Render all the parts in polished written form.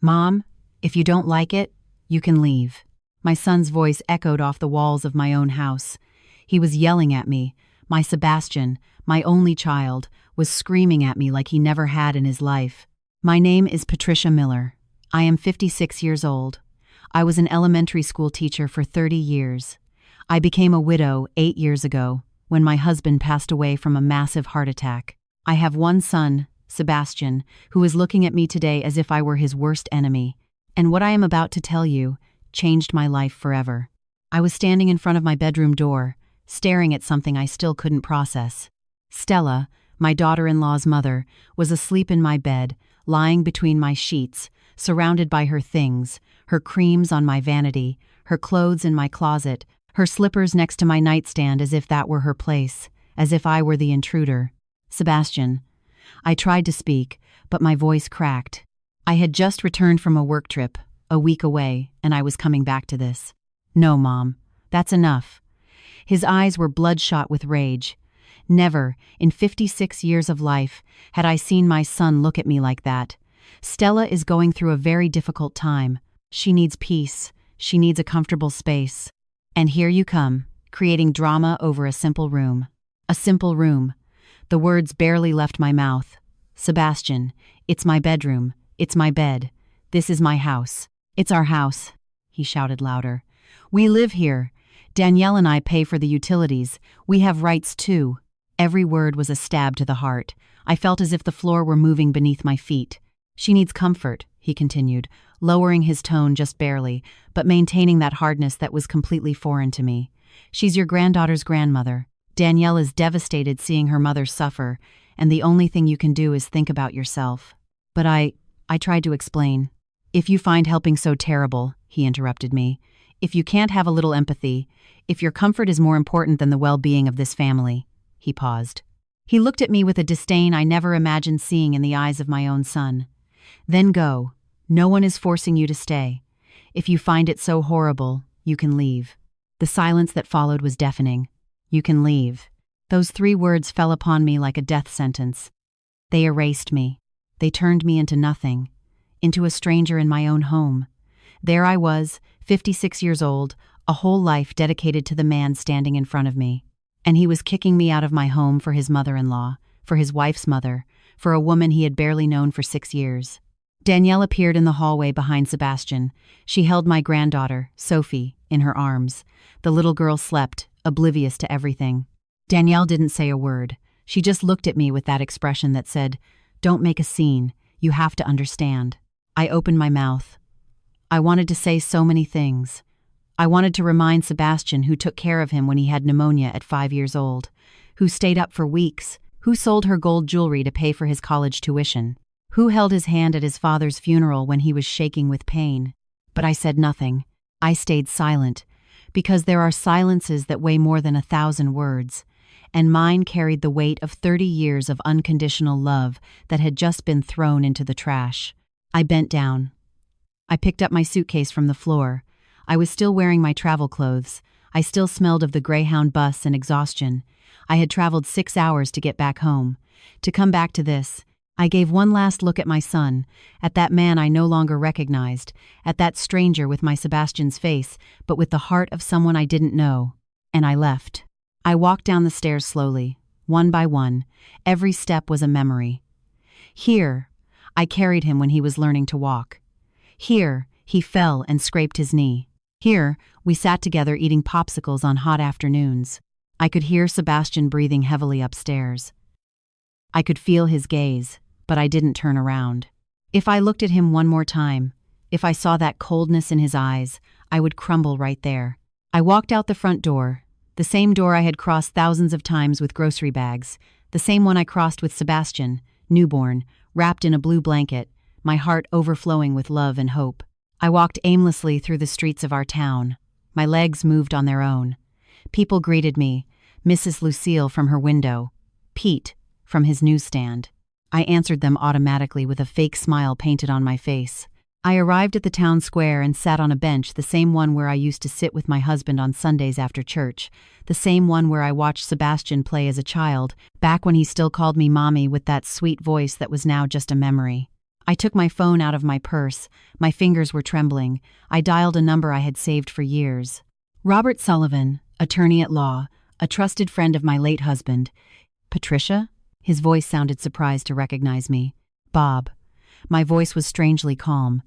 "Mom, if you don't like it, you can leave." My son's voice echoed off the walls of my own house. He was yelling at me. My Sebastian, my only child, was screaming at me like he never had in his life. "My name is Patricia Miller. I am 56 years old. I was an elementary school teacher for 30 years. I became a widow 8 years ago, when my husband passed away from a massive heart attack. I have one son, Sebastian, who is looking at me today as if I were his worst enemy. And what I am about to tell you changed my life forever." I was standing in front of my bedroom door, staring at something I still couldn't process. Stella, my daughter-in-law's mother, was asleep in my bed, lying between my sheets, surrounded by her things, her creams on my vanity, her clothes in my closet, her slippers next to my nightstand as if that were her place, as if I were the intruder. "Sebastian." I tried to speak, but my voice cracked. I had just returned from a work trip, a week away, and I was coming back to this. "No, Mom. That's enough." His eyes were bloodshot with rage. Never, in 56 years of life, had I seen my son look at me like that. "Stella is going through a very difficult time. She needs peace. She needs a comfortable space. And here you come, creating drama over a simple room." A simple room. The words barely left my mouth. "Sebastian, it's my bedroom. It's my bed. This is my house. It's our house," he shouted louder. "We live here. Danielle and I pay for the utilities. We have rights too." Every word was a stab to the heart. I felt as if the floor were moving beneath my feet. "She needs comfort," he continued, lowering his tone just barely, but maintaining that hardness that was completely foreign to me. "She's your granddaughter's grandmother. Danielle is devastated seeing her mother suffer, and the only thing you can do is think about yourself." But I tried to explain. "If you find helping so terrible," he interrupted me, "if you can't have a little empathy, if your comfort is more important than the well-being of this family." He paused. He looked at me with a disdain I never imagined seeing in the eyes of my own son. "Then go. No one is forcing you to stay. If you find it so horrible, you can leave." The silence that followed was deafening. "You can leave." Those 3 words fell upon me like a death sentence. They erased me. They turned me into nothing, into a stranger in my own home. There I was, 56 years old, a whole life dedicated to the man standing in front of me. And he was kicking me out of my home for his mother-in-law, for his wife's mother, for a woman he had barely known for 6 years. Danielle appeared in the hallway behind Sebastian. She held my granddaughter, Sophie, in her arms. The little girl slept, oblivious to everything. Danielle didn't say a word. She just looked at me with that expression that said, "Don't make a scene. You have to understand." I opened my mouth. I wanted to say so many things. I wanted to remind Sebastian who took care of him when he had pneumonia at 5 years old, who stayed up for weeks, who sold her gold jewelry to pay for his college tuition, who held his hand at his father's funeral when he was shaking with pain. But I said nothing. I stayed silent, because there are silences that weigh more than 1,000 words, and mine carried the weight of 30 years of unconditional love that had just been thrown into the trash. I bent down. I picked up my suitcase from the floor. I was still wearing my travel clothes. I still smelled of the Greyhound bus and exhaustion. I had traveled 6 hours to get back home. To come back to this, I gave one last look at my son, at that man I no longer recognized, at that stranger with my Sebastian's face, but with the heart of someone I didn't know, and I left. I walked down the stairs slowly, one by one. Every step was a memory. Here, I carried him when he was learning to walk. Here, he fell and scraped his knee. Here, we sat together eating popsicles on hot afternoons. I could hear Sebastian breathing heavily upstairs. I could feel his gaze, but I didn't turn around. If I looked at him one more time, if I saw that coldness in his eyes, I would crumble right there. I walked out the front door, the same door I had crossed thousands of times with grocery bags, the same one I crossed with Sebastian, newborn, wrapped in a blue blanket, my heart overflowing with love and hope. I walked aimlessly through the streets of our town. My legs moved on their own. People greeted me, Mrs. Lucille from her window, Pete from his newsstand. I answered them automatically with a fake smile painted on my face. I arrived at the town square and sat on a bench, the same one where I used to sit with my husband on Sundays after church, the same one where I watched Sebastian play as a child, back when he still called me Mommy with that sweet voice that was now just a memory. I took my phone out of my purse. My fingers were trembling. I dialed a number I had saved for years. Robert Sullivan, attorney at law, a trusted friend of my late husband. Patricia? His voice sounded surprised to recognize me. Bob. My voice was strangely calm.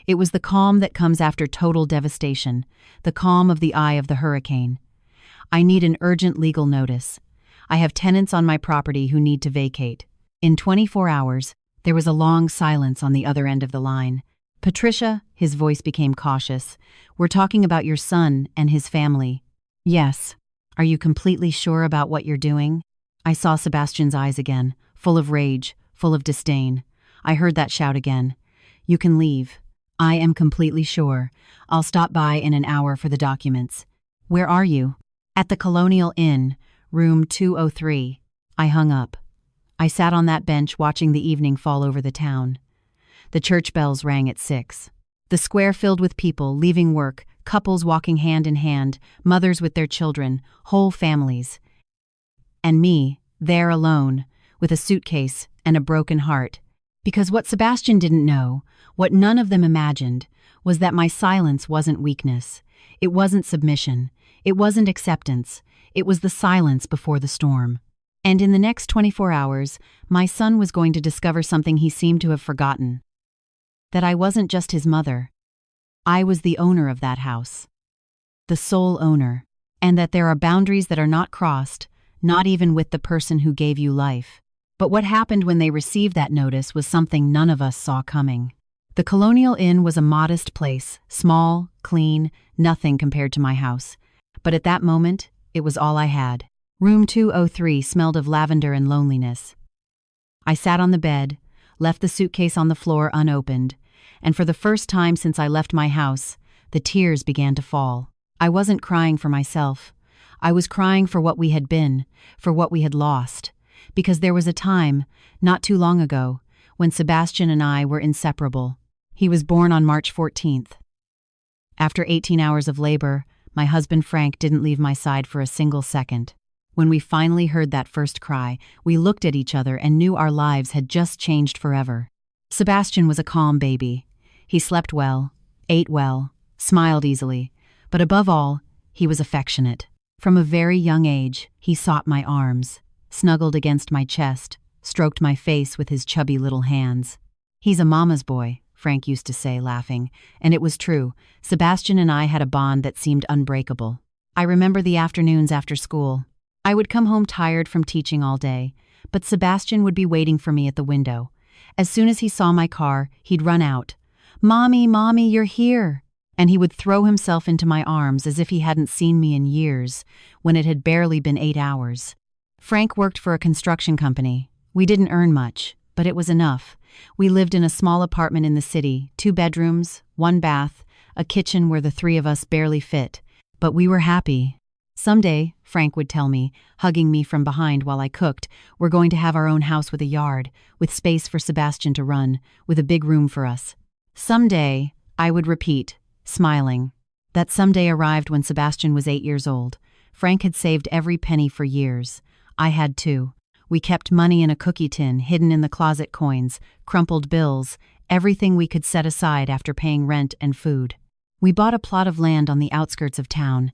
It was the calm that comes after total devastation, the calm of the eye of the hurricane. I need an urgent legal notice. I have tenants on my property who need to vacate. In 24 hours, there was a long silence on the other end of the line. Patricia, his voice became cautious. We're talking about your son and his family. Yes. Are you completely sure about what you're doing? I saw Sebastian's eyes again, full of rage, full of disdain. I heard that shout again. You can leave. I am completely sure. I'll stop by in an hour for the documents. Where are you? At the Colonial Inn, room 203. I hung up. I sat on that bench watching the evening fall over the town. The church bells rang at 6. The square filled with people leaving work, couples walking hand in hand, mothers with their children, whole families. And me, there alone, with a suitcase and a broken heart. Because what Sebastian didn't know, what none of them imagined, was that my silence wasn't weakness. It wasn't submission. It wasn't acceptance. It was the silence before the storm. And in the next 24 hours, my son was going to discover something he seemed to have forgotten. That I wasn't just his mother. I was the owner of that house. The sole owner. And that there are boundaries that are not crossed, not even with the person who gave you life. But what happened when they received that notice was something none of us saw coming. The Colonial Inn was a modest place, small, clean, nothing compared to my house. But at that moment, it was all I had. Room 203 smelled of lavender and loneliness. I sat on the bed, left the suitcase on the floor unopened, and for the first time since I left my house, the tears began to fall. I wasn't crying for myself. I was crying for what we had been, for what we had lost. Because there was a time, not too long ago, when Sebastian and I were inseparable. He was born on March 14th. After 18 hours of labor, my husband Frank didn't leave my side for a single second. When we finally heard that first cry, we looked at each other and knew our lives had just changed forever. Sebastian was a calm baby. He slept well, ate well, smiled easily, but above all, he was affectionate. From a very young age, he sought my arms, snuggled against my chest, stroked my face with his chubby little hands. He's a mama's boy, Frank used to say, laughing, and it was true. Sebastian and I had a bond that seemed unbreakable. I remember the afternoons after school. I would come home tired from teaching all day, but Sebastian would be waiting for me at the window. As soon as he saw my car, he'd run out. "Mommy, Mommy, you're here!" And he would throw himself into my arms as if he hadn't seen me in years, when it had barely been 8 hours. Frank worked for a construction company. We didn't earn much, but it was enough. We lived in a small apartment in the city, 2 bedrooms, 1 bath, a kitchen where the 3 of us barely fit. But we were happy. "Someday," Frank would tell me, hugging me from behind while I cooked, "we're going to have our own house with a yard, with space for Sebastian to run, with a big room for us." "Someday," I would repeat, smiling. That someday arrived when Sebastian was 8 years old. Frank had saved every penny for years. I had too. We kept money in a cookie tin, hidden in the closet coins, crumpled bills, everything we could set aside after paying rent and food. We bought a plot of land on the outskirts of town.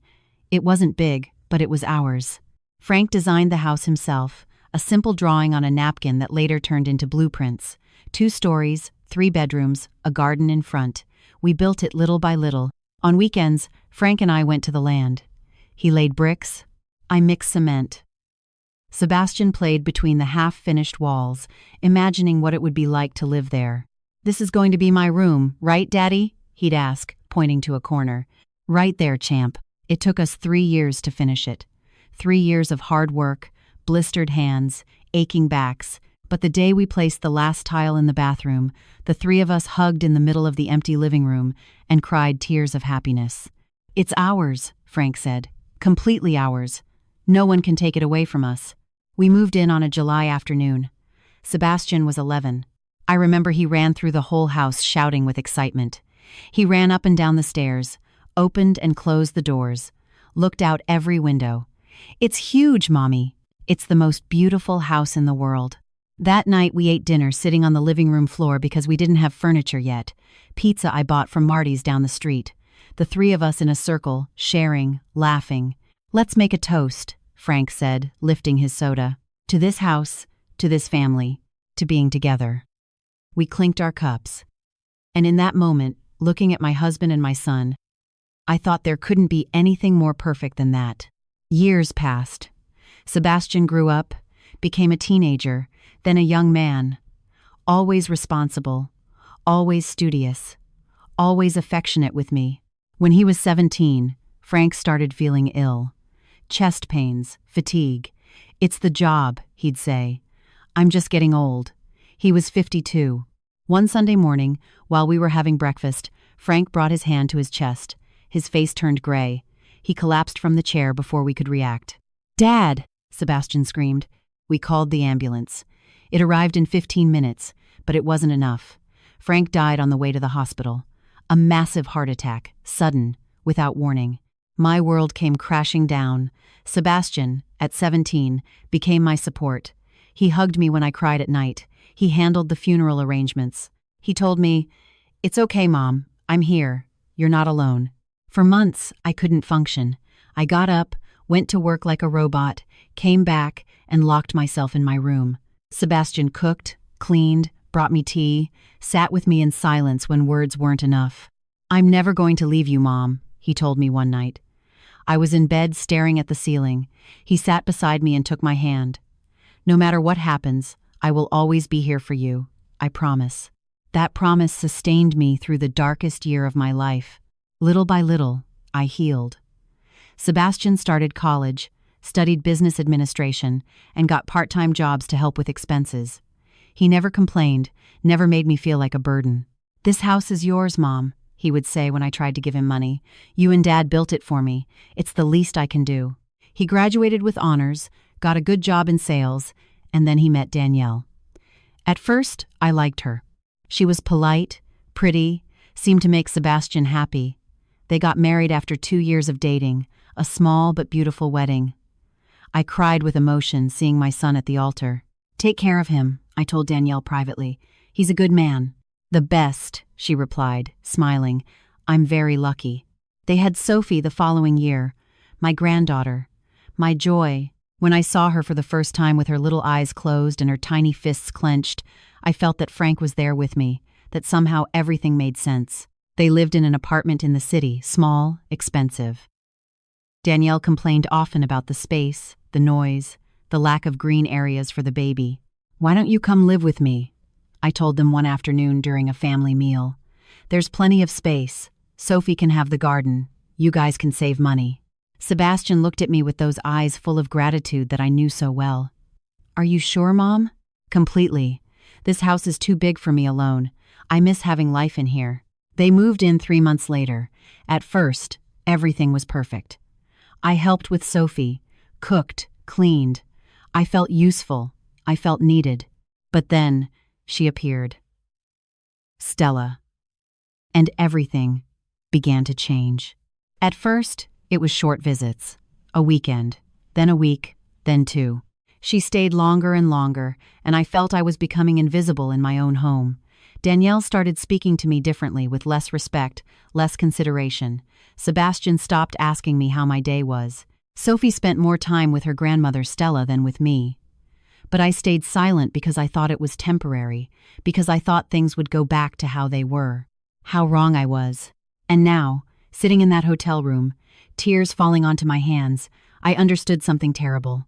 It wasn't big, but it was ours. Frank designed the house himself, a simple drawing on a napkin that later turned into blueprints. 2 stories, 3 bedrooms, a garden in front. We built it little by little. On weekends, Frank and I went to the land. He laid bricks. I mixed cement. Sebastian played between the half-finished walls, imagining what it would be like to live there. "This is going to be my room, right, Daddy?" he'd ask, pointing to a corner. "Right there, champ." It took us 3 years to finish it. 3 years of hard work, blistered hands, aching backs. But the day we placed the last tile in the bathroom, the 3 of us hugged in the middle of the empty living room and cried tears of happiness. "It's ours," Frank said. "Completely ours. No one can take it away from us." We moved in on a July afternoon. Sebastian was 11. I remember he ran through the whole house shouting with excitement. He ran up and down the stairs, opened and closed the doors, looked out every window. "It's huge, Mommy. It's the most beautiful house in the world." That night we ate dinner sitting on the living room floor because we didn't have furniture yet. Pizza I bought from Marty's down the street. The three of us in a circle, sharing, laughing. "Let's make a toast," Frank said, lifting his soda. "To this house, to this family, to being together." We clinked our cups. And in that moment, looking at my husband and my son, I thought there couldn't be anything more perfect than that. Years passed. Sebastian grew up, became a teenager, then a young man. Always responsible, always studious, always affectionate with me. When he was 17, Frank started feeling ill. Chest pains, fatigue. "It's the job," he'd say. "I'm just getting old." He was 52. One Sunday morning, while we were having breakfast, Frank brought his hand to his chest. His face turned gray. He collapsed from the chair before we could react. "Dad!" Sebastian screamed. We called the ambulance. It arrived in 15 minutes, but it wasn't enough. Frank died on the way to the hospital. A massive heart attack, sudden, without warning. My world came crashing down. Sebastian, at 17, became my support. He hugged me when I cried at night. He handled the funeral arrangements. He told me, "It's okay, Mom. I'm here. You're not alone." For months, I couldn't function. I got up, went to work like a robot, came back, and locked myself in my room. Sebastian cooked, cleaned, brought me tea, sat with me in silence when words weren't enough. "I'm never going to leave you, Mom," he told me one night. I was in bed staring at the ceiling. He sat beside me and took my hand. "No matter what happens, I will always be here for you. I promise." That promise sustained me through the darkest year of my life. Little by little, I healed. Sebastian started college, studied business administration, and got part-time jobs to help with expenses. He never complained, never made me feel like a burden. "This house is yours, Mom," he would say when I tried to give him money. "You and Dad built it for me. It's the least I can do." He graduated with honors, got a good job in sales, and then he met Danielle. At first, I liked her. She was polite, pretty, seemed to make Sebastian happy. They got married after 2 years of dating, a small but beautiful wedding. I cried with emotion seeing my son at the altar. "Take care of him," I told Danielle privately. "He's a good man." "The best," she replied, smiling. "I'm very lucky." They had Sophie the following year, my granddaughter. My joy. When I saw her for the first time with her little eyes closed and her tiny fists clenched, I felt that Frank was there with me, that somehow everything made sense. They lived in an apartment in the city, small, expensive. Danielle complained often about the space, the noise, the lack of green areas for the baby. "Why don't you come live with me?" I told them one afternoon during a family meal. "There's plenty of space. Sophie can have the garden. You guys can save money." Sebastian looked at me with those eyes full of gratitude that I knew so well. "Are you sure, Mom?" "Completely. This house is too big for me alone. I miss having life in here." They moved in 3 months later. At first, everything was perfect. I helped with Sophie, cooked, cleaned. I felt useful. I felt needed. But then, she appeared. Stella. And everything began to change. At first, it was short visits. A weekend, then a week, then 2. She stayed longer and longer, and I felt I was becoming invisible in my own home. Danielle started speaking to me differently, with less respect, less consideration. Sebastian stopped asking me how my day was. Sophie spent more time with her grandmother Stella than with me. But I stayed silent because I thought it was temporary, because I thought things would go back to how they were. How wrong I was. And now, sitting in that hotel room, tears falling onto my hands, I understood something terrible.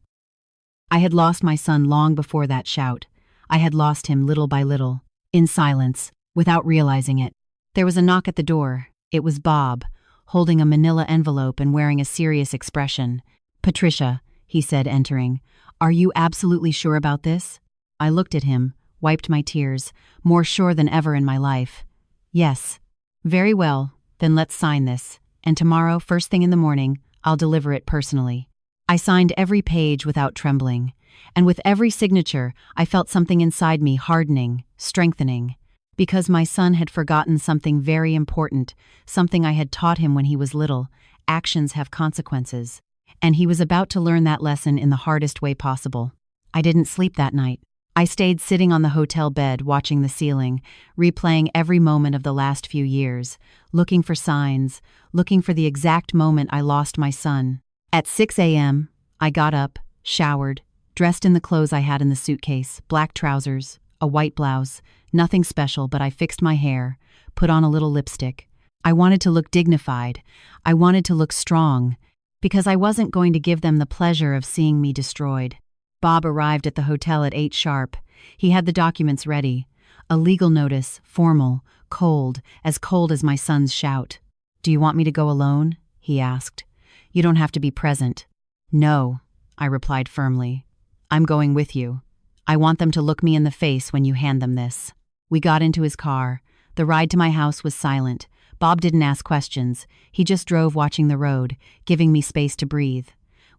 I had lost my son long before that shout. I had lost him little by little, in silence, without realizing it. There was a knock at the door. It was Bob, holding a manila envelope and wearing a serious expression. "Patricia," he said, entering, "are you absolutely sure about this?" I looked at him, wiped my tears, more sure than ever in my life. "Yes." "Very well, then let's sign this, and tomorrow, first thing in the morning, I'll deliver it personally." I signed every page without trembling, and with every signature, I felt something inside me hardening, strengthening. Because my son had forgotten something very important, something I had taught him when he was little: actions have consequences. And he was about to learn that lesson in the hardest way possible. I didn't sleep that night. I stayed sitting on the hotel bed watching the ceiling, replaying every moment of the last few years, looking for signs, looking for the exact moment I lost my son. At 6 a.m., I got up, showered, dressed in the clothes I had in the suitcase, black trousers, a white blouse, nothing special, but I fixed my hair, put on a little lipstick. I wanted to look dignified. I wanted to look strong, because I wasn't going to give them the pleasure of seeing me destroyed. Bob arrived at the hotel at 8 sharp. He had the documents ready. A legal notice, formal, cold as my son's shout. "Do you want me to go alone?" he asked. "You don't have to be present." "No," I replied firmly. "I'm going with you. I want them to look me in the face when you hand them this." We got into his car. The ride to my house was silent. Bob didn't ask questions. He just drove watching the road, giving me space to breathe.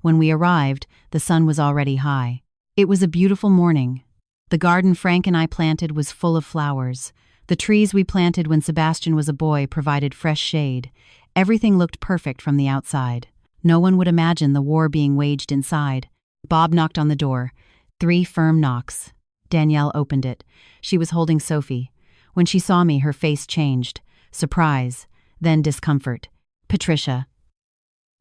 When we arrived, the sun was already high. It was a beautiful morning. The garden Frank and I planted was full of flowers. The trees we planted when Sebastian was a boy provided fresh shade. Everything looked perfect from the outside. No one would imagine the war being waged inside. Bob knocked on the door. 3 firm knocks. Danielle opened it. She was holding Sophie. When she saw me, her face changed. Surprise, then discomfort. "Patricia."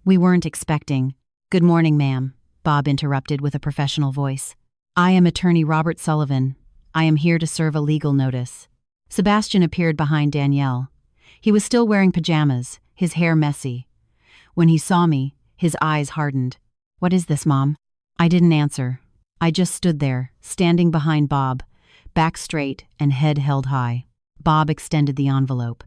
"We weren't expecting." "Good morning, ma'am," Bob interrupted with a professional voice. "I am attorney Robert Sullivan. I am here to serve a legal notice." Sebastian appeared behind Danielle. He was still wearing pajamas, his hair messy. When he saw me, his eyes hardened. "What is this, Mom?" I didn't answer. I just stood there, standing behind Bob, back straight and head held high. Bob extended the envelope.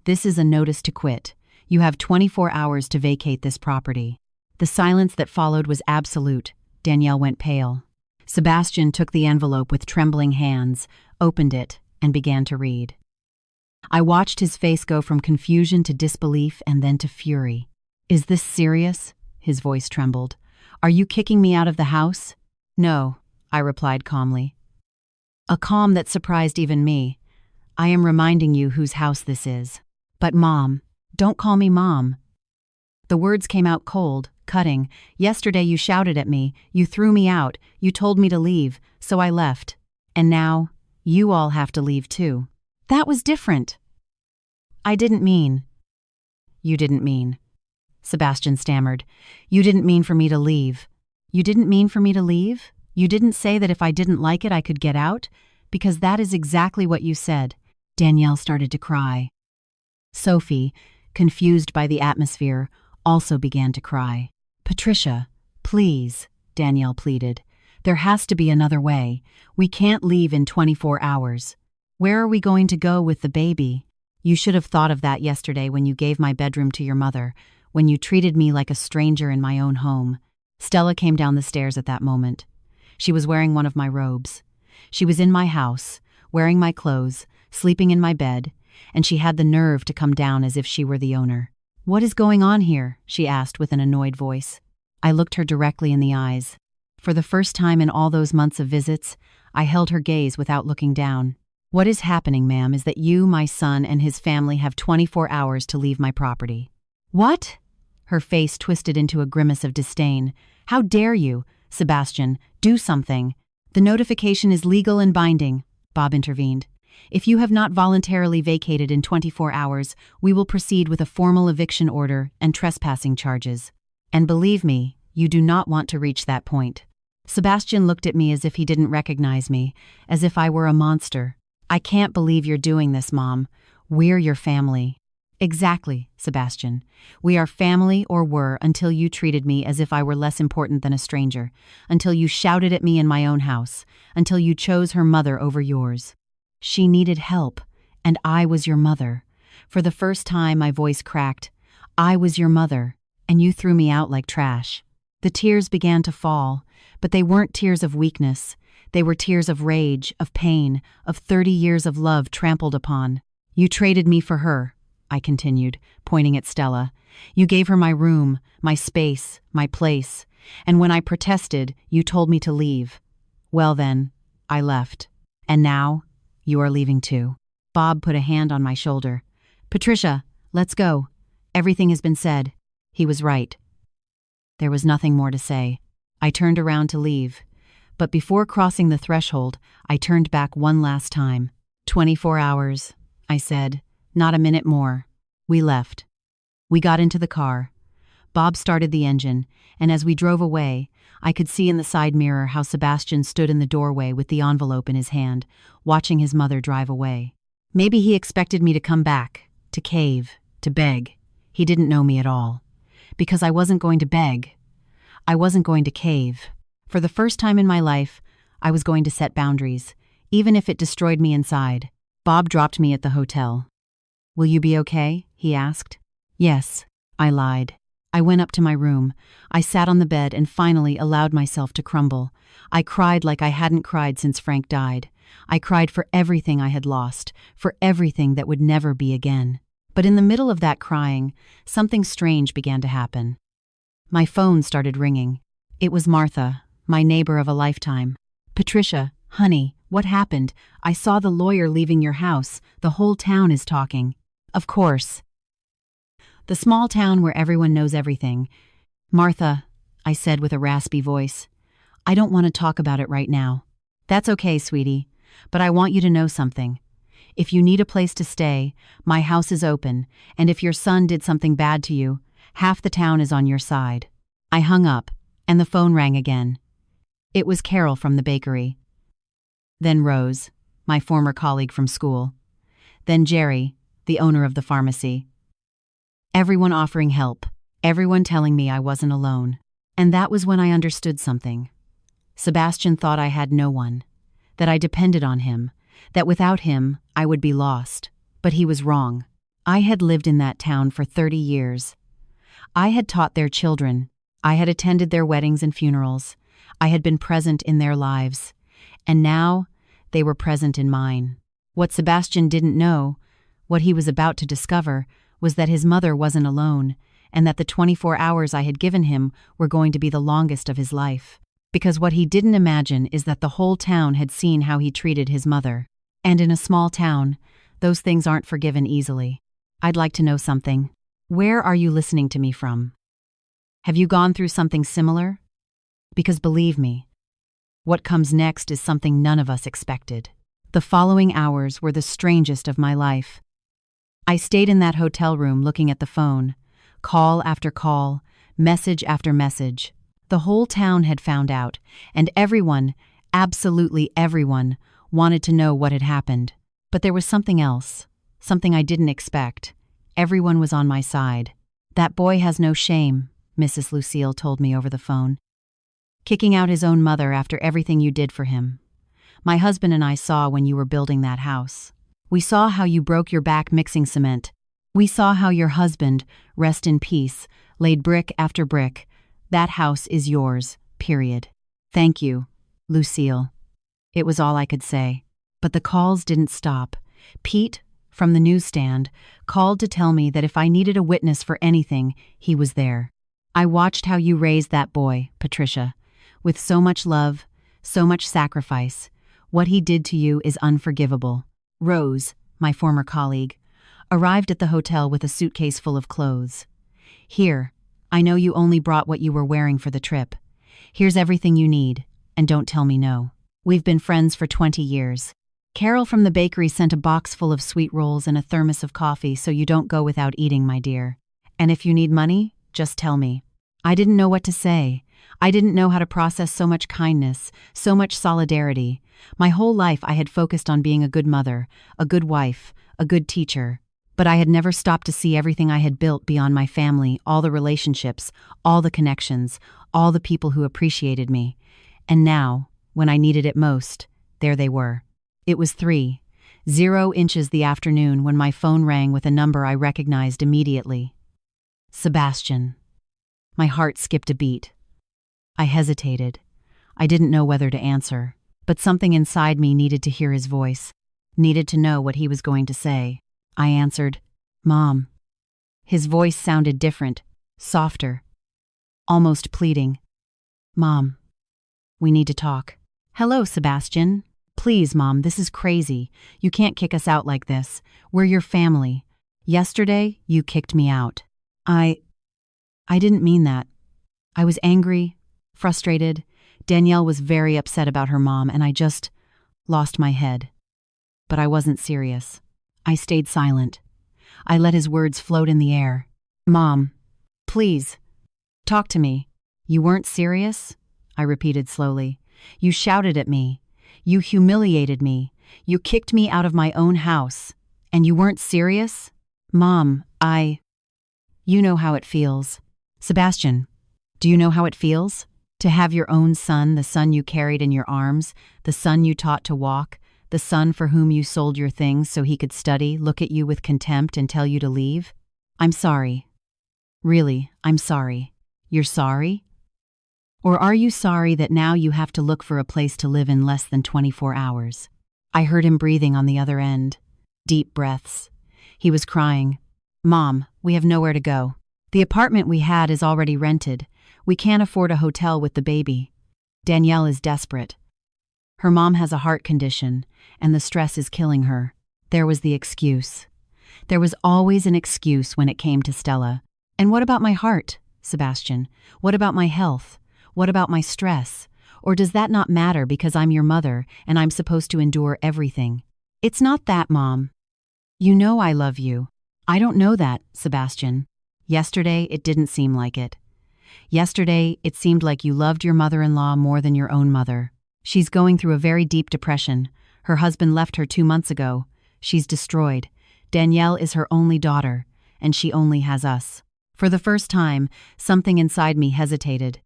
"This is a notice to quit. You have 24 hours to vacate this property." The silence that followed was absolute. Danielle went pale. Sebastian took the envelope with trembling hands, opened it, and began to read. I watched his face go from confusion to disbelief and then to fury. "Is this serious?" His voice trembled. "Are you kicking me out of the house?" "No," I replied calmly. A calm that surprised even me. "I am reminding you whose house this is." "But Mom." "Don't call me Mom." The words came out cold, cutting. "Yesterday you shouted at me, you threw me out, you told me to leave, so I left. And now, you all have to leave too." "That was different." "I didn't mean." "You didn't mean." Sebastian stammered. "You didn't mean for me to leave." "You didn't mean for me to leave? You didn't say that if I didn't like it I could get out? Because that is exactly what you said." Danielle started to cry. Sophie, confused by the atmosphere, also began to cry. "Patricia, please," Danielle pleaded. "There has to be another way. We can't leave in 24 hours. Where are we going to go with the baby? You should have thought of that yesterday when you gave my bedroom to your mother, when you treated me like a stranger in my own home." Stella came down the stairs at that moment. She was wearing one of my robes. She was in my house, wearing my clothes, sleeping in my bed, and she had the nerve to come down as if she were the owner. "What is going on here?" she asked with an annoyed voice. I looked her directly in the eyes. For the first time in all those months of visits, I held her gaze without looking down. "What is happening, ma'am, is that you, my son, and his family have 24 hours to leave my property." "What?" Her face twisted into a grimace of disdain. "How dare you? Sebastian, do something." "The notification is legal and binding," Bob intervened. "If you have not voluntarily vacated in 24 hours, we will proceed with a formal eviction order and trespassing charges. And believe me, you do not want to reach that point." Sebastian looked at me as if he didn't recognize me, as if I were a monster. "I can't believe you're doing this, Mom. We're your family." "Exactly, Sebastian. We are family, or were, until you treated me as if I were less important than a stranger, until you shouted at me in my own house, until you chose her mother over yours. She needed help, and I was your mother." For the first time, my voice cracked. "I was your mother, and you threw me out like trash." The tears began to fall, but they weren't tears of weakness. They were tears of rage, of pain, of 30 years of love trampled upon. "You traded me for her," I continued, pointing at Stella. "You gave her my room, my space, my place, and when I protested, you told me to leave. Well then, I left. And now, you are leaving too." Bob put a hand on my shoulder. "Patricia, let's go. Everything has been said." He was right. There was nothing more to say. I turned around to leave, But before crossing the threshold, I turned back one last time. 24 hours, I said, not a minute more. We left. We got into the car. Bob started the engine, and as we drove away, I could see in the side mirror how Sebastian stood in the doorway with the envelope in his hand, watching his mother drive away. Maybe he expected me to come back, to cave, to beg. He didn't know me at all. Because I wasn't going to beg. I wasn't going to cave. For the first time in my life, I was going to set boundaries, even if it destroyed me inside. Bob dropped me at the hotel. "Will you be okay?" he asked. "Yes," I lied. I went up to my room. I sat on the bed and finally allowed myself to crumble. I cried like I hadn't cried since Frank died. I cried for everything I had lost, for everything that would never be again. But in the middle of that crying, something strange began to happen. My phone started ringing. It was Martha, my neighbor of a lifetime. "Patricia, honey, what happened? I saw the lawyer leaving your house. The whole town is talking." Of course. The small town where everyone knows everything. "Martha," I said with a raspy voice, "I don't want to talk about it right now." "That's okay, sweetie, but I want you to know something. If you need a place to stay, my house is open, and if your son did something bad to you, half the town is on your side." I hung up, and the phone rang again. It was Carol from the bakery. Then Rose, my former colleague from school. Then Jerry, the owner of the pharmacy. Everyone offering help, everyone telling me I wasn't alone. And that was when I understood something. Sebastian thought I had no one, that I depended on him, that without him I would be lost. But he was wrong. I had lived in that town for 30 years. I had taught their children. I had attended their weddings and funerals. I had been present in their lives. And now they were present in mine. What Sebastian didn't know, what he was about to discover, was that his mother wasn't alone, and that the 24 hours I had given him were going to be the longest of his life. Because what he didn't imagine is that the whole town had seen how he treated his mother. And in a small town, those things aren't forgiven easily. I'd like to know something. Where are you listening to me from? Have you gone through something similar? Because believe me, what comes next is something none of us expected. The following hours were the strangest of my life. I stayed in that hotel room looking at the phone, call after call, message after message. The whole town had found out, and everyone, absolutely everyone, wanted to know what had happened. But there was something else, something I didn't expect. Everyone was on my side. "That boy has no shame," Mrs. Lucille told me over the phone. "Kicking out his own mother after everything you did for him. My husband and I saw when you were building that house. We saw how you broke your back mixing cement. We saw how your husband, rest in peace, laid brick after brick. That house is yours, period. Thank you, Lucille." It was all I could say. But the calls didn't stop. Pete, from the newsstand, called to tell me that if I needed a witness for anything, he was there. "I watched how you raised that boy, Patricia, with so much love, so much sacrifice. What he did to you is unforgivable." Rose, my former colleague, arrived at the hotel with a suitcase full of clothes. "Here, I know you only brought what you were wearing for the trip. Here's everything you need, and don't tell me no. We've been friends for 20 years. Carol from the bakery sent a box full of sweet rolls and a thermos of coffee so you don't go without eating, my dear. And if you need money, just tell me." I didn't know what to say. I didn't know how to process so much kindness, so much solidarity. My whole life I had focused on being a good mother, a good wife, a good teacher. But I had never stopped to see everything I had built beyond my family, all the relationships, all the connections, all the people who appreciated me. And now, when I needed it most, there they were. It was 3:00 the afternoon when my phone rang with a number I recognized immediately. Sebastian. My heart skipped a beat. I hesitated. I didn't know whether to answer, but something inside me needed to hear his voice, needed to know what he was going to say. I answered, "Mom." His voice sounded different, softer, almost pleading. "Mom, we need to talk." "Hello, Sebastian. Please, Mom, this is crazy. You can't kick us out like this. We're your family. Yesterday, you kicked me out." I didn't mean that. I was angry, frustrated, Danielle was very upset about her mom, and I just lost my head. But I wasn't serious. I stayed silent. I let his words float in the air. Mom, please, talk to me. You weren't serious? I repeated slowly. You shouted at me. You humiliated me. You kicked me out of my own house. And you weren't serious? Mom, You know how it feels. Sebastian, do you know how it feels? To have your own son, the son you carried in your arms, the son you taught to walk, the son for whom you sold your things so he could study, look at you with contempt and tell you to leave? I'm sorry. Really, I'm sorry. You're sorry? Or are you sorry that now you have to look for a place to live in less than 24 hours? I heard him breathing on the other end. Deep breaths. He was crying. Mom, we have nowhere to go. The apartment we had is already rented. We can't afford a hotel with the baby. Danielle is desperate. Her mom has a heart condition, and the stress is killing her. There was the excuse. There was always an excuse when it came to Stella. And what about my heart, Sebastian? What about my health? What about my stress? Or does that not matter because I'm your mother and I'm supposed to endure everything? It's not that, Mom. You know I love you. I don't know that, Sebastian. Yesterday, it didn't seem like it. Yesterday, it seemed like you loved your mother-in-law more than your own mother. She's going through a very deep depression. Her husband left her 2 months ago. She's destroyed. Danielle is her only daughter, and she only has us. For the first time, something inside me hesitated.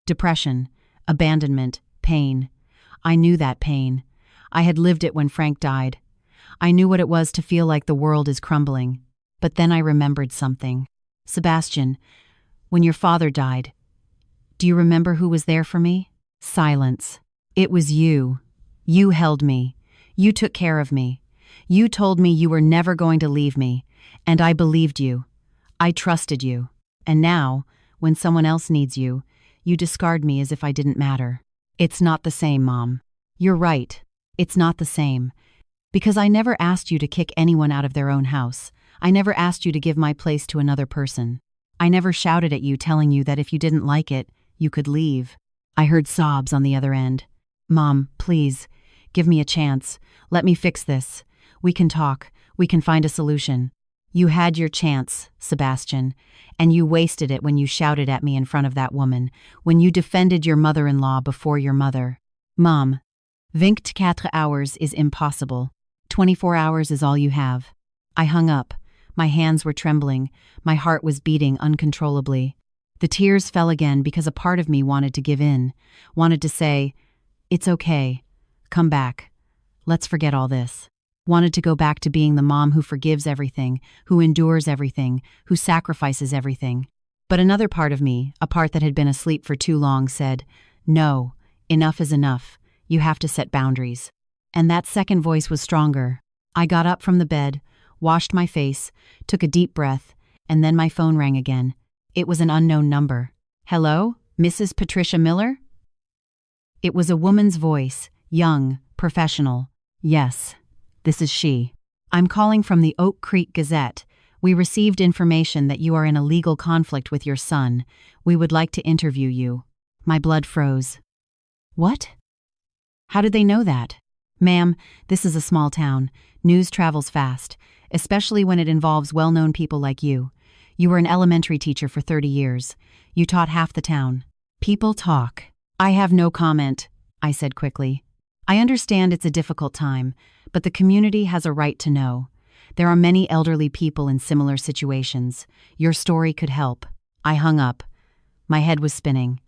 Depression, abandonment, pain. I knew that pain. I had lived it when Frank died. I knew what it was to feel like the world is crumbling. But then I remembered something. Sebastian, when your father died, do you remember who was there for me? Silence. It was you. You held me. You took care of me. You told me you were never going to leave me, and I believed you. I trusted you. And now, when someone else needs you, you discard me as if I didn't matter. It's not the same, Mom. You're right. It's not the same. Because I never asked you to kick anyone out of their own house. I never asked you to give my place to another person. I never shouted at you telling you that if you didn't like it, you could leave. I heard sobs on the other end. Mom, please, give me a chance. Let me fix this. We can talk. We can find a solution. You had your chance, Sebastian, and you wasted it when you shouted at me in front of that woman, when you defended your mother-in-law before your mother. Mom, 24 hours is impossible. 24 hours is all you have. I hung up. My hands were trembling. My heart was beating uncontrollably. The tears fell again because a part of me wanted to give in, wanted to say, "It's okay. Come back. Let's forget all this." Wanted to go back to being the mom who forgives everything, who endures everything, who sacrifices everything. But another part of me, a part that had been asleep for too long, said, "No, enough is enough. You have to set boundaries." And that second voice was stronger. I got up from the bed, washed my face, took a deep breath, and then my phone rang again. It was an unknown number. "Hello, Mrs. Patricia Miller?" It was a woman's voice, young, professional. "Yes, this is she. I'm calling from the Oak Creek Gazette. We received information that you are in a legal conflict with your son. We would like to interview you." My blood froze. What? How did they know that? "Ma'am, this is a small town. News travels fast, especially when it involves well-known people like you. You were an elementary teacher for 30 years. You taught half the town. People talk." "I have no comment," I said quickly. "I understand it's a difficult time, but the community has a right to know. There are many elderly people in similar situations. Your story could help." I hung up. My head was spinning.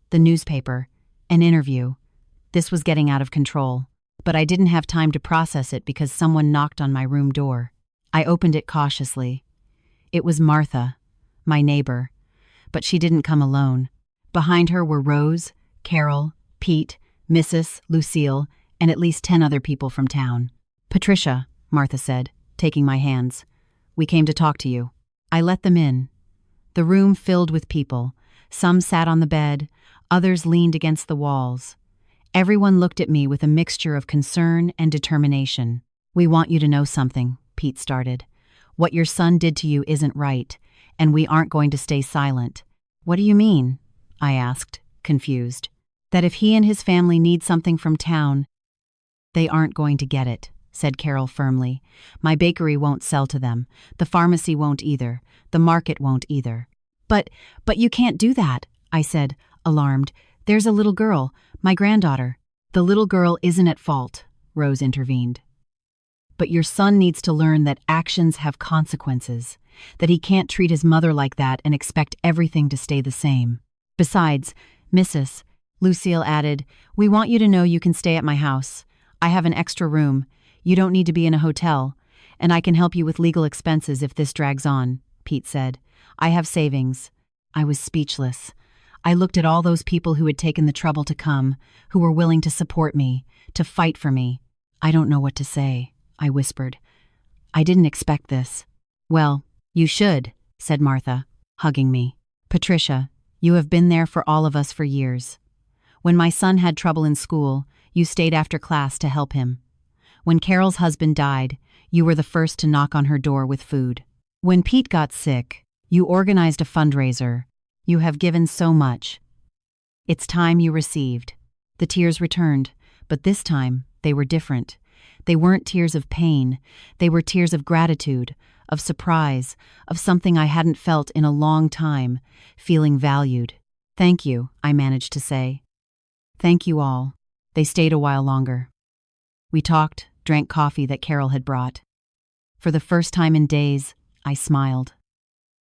The newspaper. An interview. This was getting out of control. But I didn't have time to process it because someone knocked on my room door. I opened it cautiously. It was Martha, my neighbor. But she didn't come alone. Behind her were Rose, Carol, Pete, Mrs., Lucille, and at least 10 other people from town. "Patricia," Martha said, taking my hands. "We came to talk to you." I let them in. The room filled with people. Some sat on the bed, others leaned against the walls. Everyone looked at me with a mixture of concern and determination. "We want you to know something," Pete started. "What your son did to you isn't right, and we aren't going to stay silent." "What do you mean?" I asked, confused. That if he and his family need something from town, they aren't going to get it, said Carol firmly. My bakery won't sell to them. The pharmacy won't either. The market won't either. But you can't do that, I said, alarmed. There's a little girl, my granddaughter. The little girl isn't at fault, Rose intervened. But your son needs to learn that actions have consequences, that he can't treat his mother like that and expect everything to stay the same. Besides, Mrs., Lucille added, we want you to know you can stay at my house. I have an extra room. You don't need to be in a hotel, and I can help you with legal expenses if this drags on, Pete said. I have savings. I was speechless. I looked at all those people who had taken the trouble to come, who were willing to support me, to fight for me. I don't know what to say, I whispered. I didn't expect this. Well, you should, said Martha, hugging me. Patricia, you have been there for all of us for years. When my son had trouble in school, you stayed after class to help him. When Carol's husband died, you were the first to knock on her door with food. When Pete got sick, you organized a fundraiser. You have given so much. It's time you received. The tears returned, but this time they were different. They weren't tears of pain. They were tears of gratitude, of surprise, of something I hadn't felt in a long time, feeling valued. Thank you, I managed to say. Thank you all. They stayed a while longer. We talked, drank coffee that Carol had brought. For the first time in days, I smiled.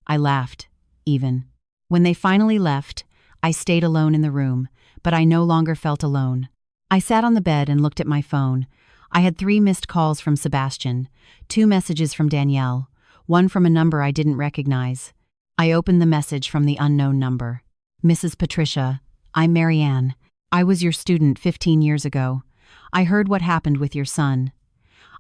I laughed, even. When they finally left, I stayed alone in the room, but I no longer felt alone. I sat on the bed and looked at my phone. I had 3 missed calls from Sebastian, 2 messages from Danielle, 1 from a number I didn't recognize. I opened the message from the unknown number. Mrs. Patricia, I'm Marianne. I was your student 15 years ago. I heard what happened with your son.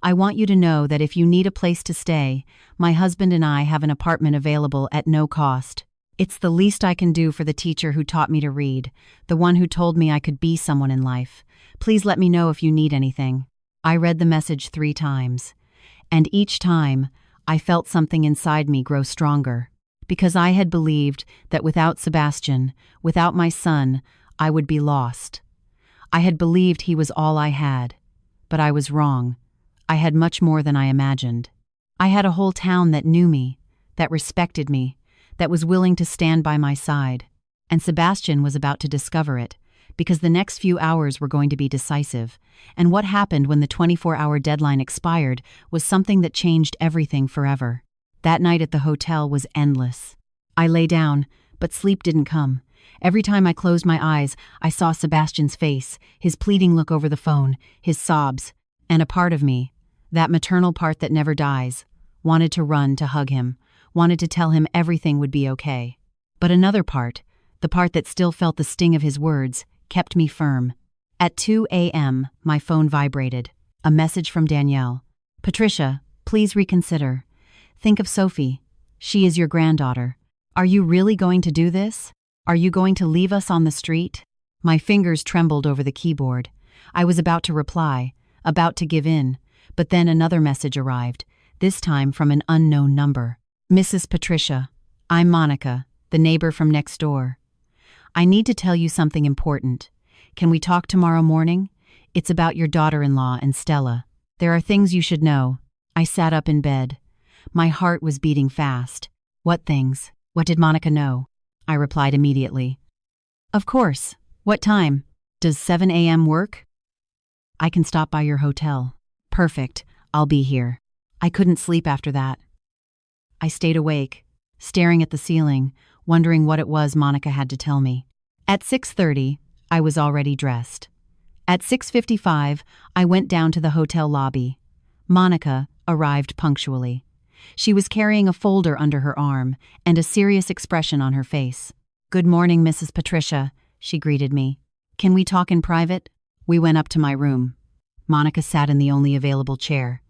I want you to know that if you need a place to stay, my husband and I have an apartment available at no cost. It's the least I can do for the teacher who taught me to read, the one who told me I could be someone in life. Please let me know if you need anything. I read the message 3 times, and each time I felt something inside me grow stronger, because I had believed that without Sebastian, without my son, I would be lost. I had believed he was all I had, but I was wrong. I had much more than I imagined. I had a whole town that knew me, that respected me, that was willing to stand by my side. And Sebastian was about to discover it, because the next few hours were going to be decisive, and what happened when the 24-hour deadline expired was something that changed everything forever. That night at the hotel was endless. I lay down, but sleep didn't come. Every time I closed my eyes, I saw Sebastian's face, his pleading look over the phone, his sobs, and a part of me, that maternal part that never dies, wanted to run to hug him, wanted to tell him everything would be okay. But another part, the part that still felt the sting of his words, kept me firm. At 2 a.m., my phone vibrated. A message from Danielle. Patricia, please reconsider. Think of Sophie. She is your granddaughter. Are you really going to do this? Are you going to leave us on the street? My fingers trembled over the keyboard. I was about to reply, about to give in, but then another message arrived, this time from an unknown number. Mrs. Patricia, I'm Monica, the neighbor from next door. I need to tell you something important. Can we talk tomorrow morning? It's about your daughter-in-law and Stella. There are things you should know. I sat up in bed. My heart was beating fast. What things? What did Monica know? I replied immediately. Of course. What time? Does 7 a.m. work? I can stop by your hotel. Perfect. I'll be here. I couldn't sleep after that. I stayed awake, staring at the ceiling, wondering what it was Monica had to tell me. At 6:30, I was already dressed. At 6:55, I went down to the hotel lobby. Monica arrived punctually. She was carrying a folder under her arm and a serious expression on her face. Good morning, Mrs. Patricia, she greeted me. Can we talk in private? We went up to my room. Monica sat in the only available chair.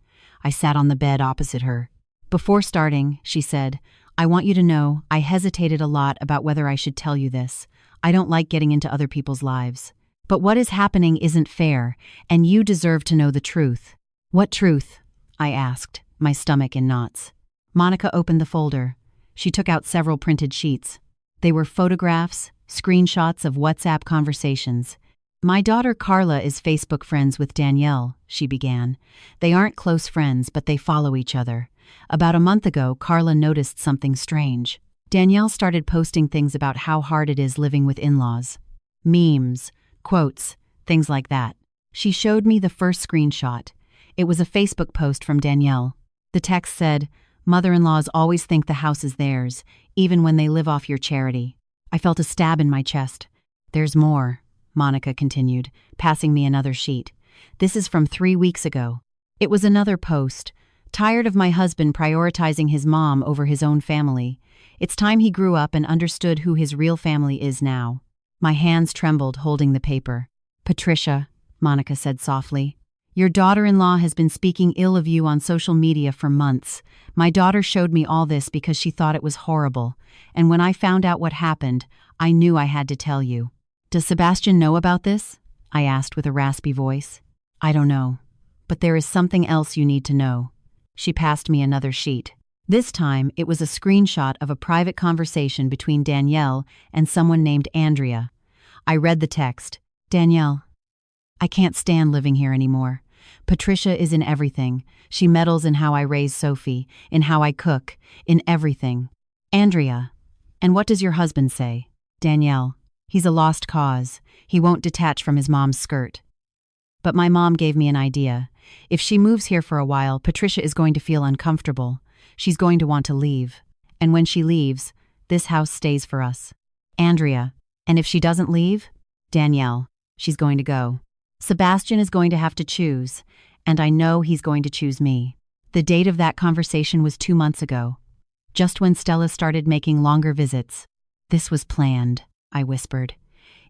I sat on the bed opposite her. Before starting, she said, I want you to know I hesitated a lot about whether I should tell you this. I don't like getting into other people's lives. But what is happening isn't fair, and you deserve to know the truth. What truth? I asked, my stomach in knots. Monica opened the folder. She took out several printed sheets. They were photographs, Screenshots of WhatsApp conversations. My daughter Carla is Facebook friends with Danielle, she began. They aren't close friends, but they follow each other. About a month ago, Carla noticed something strange. Danielle started posting things about how hard it is living with in-laws. Memes, quotes, things like that. She showed me the first screenshot. It was a Facebook post from Danielle. The text said, "Mother-in-laws always think the house is theirs, even when they live off your charity." I felt a stab in my chest. "There's more," Monica continued, passing me another sheet. "This is from 3 weeks ago." It was another post. "Tired of my husband prioritizing his mom over his own family. It's time he grew up and understood who his real family is now." My hands trembled holding the paper. "Patricia," Monica said softly, "your daughter-in-law has been speaking ill of you on social media for months. My daughter showed me all this because she thought it was horrible, and when I found out what happened, I knew I had to tell you." "Does Sebastian know about this?" I asked with a raspy voice. "I don't know, but there is something else you need to know." She passed me another sheet. This time, it was a screenshot of a private conversation between Danielle and someone named Andrea. I read the text. "Danielle, I can't stand living here anymore. Patricia is in everything. She meddles in how I raise Sophie, in how I cook, in everything. Andrea, and what does your husband say? Danielle, he's a lost cause. He won't detach from his mom's skirt. But my mom gave me an idea. If she moves here for a while, Patricia is going to feel uncomfortable. She's going to want to leave. And when she leaves, this house stays for us. Andrea, and if she doesn't leave? Danielle, she's going to go. Sebastian is going to have to choose, and I know he's going to choose me." The date of that conversation was 2 months ago, just when Stella started making longer visits. "This was planned," I whispered.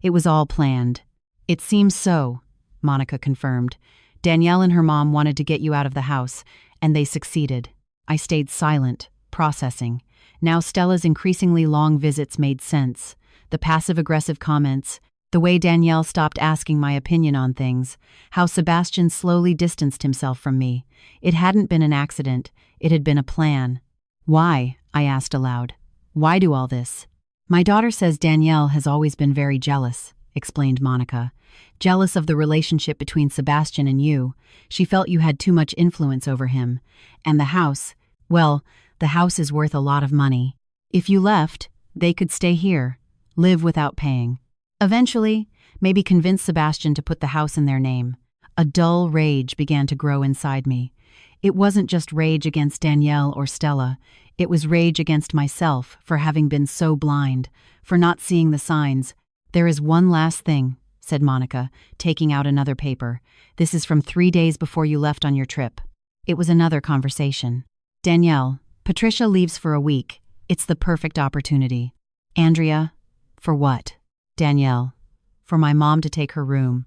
"It was all planned." "It seems so," Monica confirmed. "Danielle and her mom wanted to get you out of the house, and they succeeded." I stayed silent, processing. Now Stella's increasingly long visits made sense. The passive-aggressive comments, the way Danielle stopped asking my opinion on things, how Sebastian slowly distanced himself from me. It hadn't been an accident, it had been a plan. "Why?" I asked aloud. "Why do all this?" "My daughter says Danielle has always been very jealous," explained Monica. "Jealous of the relationship between Sebastian and you. She felt you had too much influence over him. And the house, well, the house is worth a lot of money. If you left, they could stay here, live without paying. Eventually, maybe convince Sebastian to put the house in their name." A dull rage began to grow inside me. It wasn't just rage against Danielle or Stella. It was rage against myself for having been so blind, for not seeing the signs. "There is one last thing," said Monica, taking out another paper. "This is from 3 days before you left on your trip." It was another conversation. "Danielle, Patricia leaves for a week. It's the perfect opportunity." "Andrea, for what?" "Danielle, for my mom to take her room.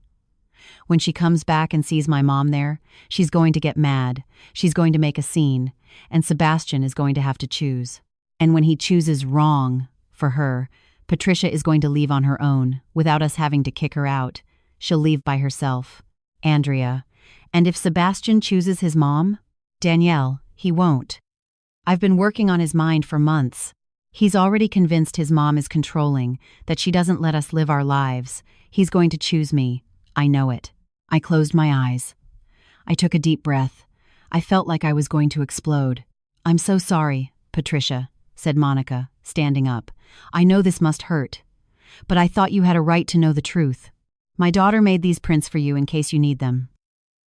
When she comes back and sees my mom there, she's going to get mad, she's going to make a scene, and Sebastian is going to have to choose. And when he chooses wrong for her, Patricia is going to leave on her own, without us having to kick her out. She'll leave by herself. Andrea, and if Sebastian chooses his mom? Danielle, he won't. I've been working on his mind for months. He's already convinced his mom is controlling, that she doesn't let us live our lives. He's going to choose me. I know it." I closed my eyes. I took a deep breath. I felt like I was going to explode. "I'm so sorry, Patricia," said Monica, standing up. "I know this must hurt, but I thought you had a right to know the truth. My daughter made these prints for you in case you need them."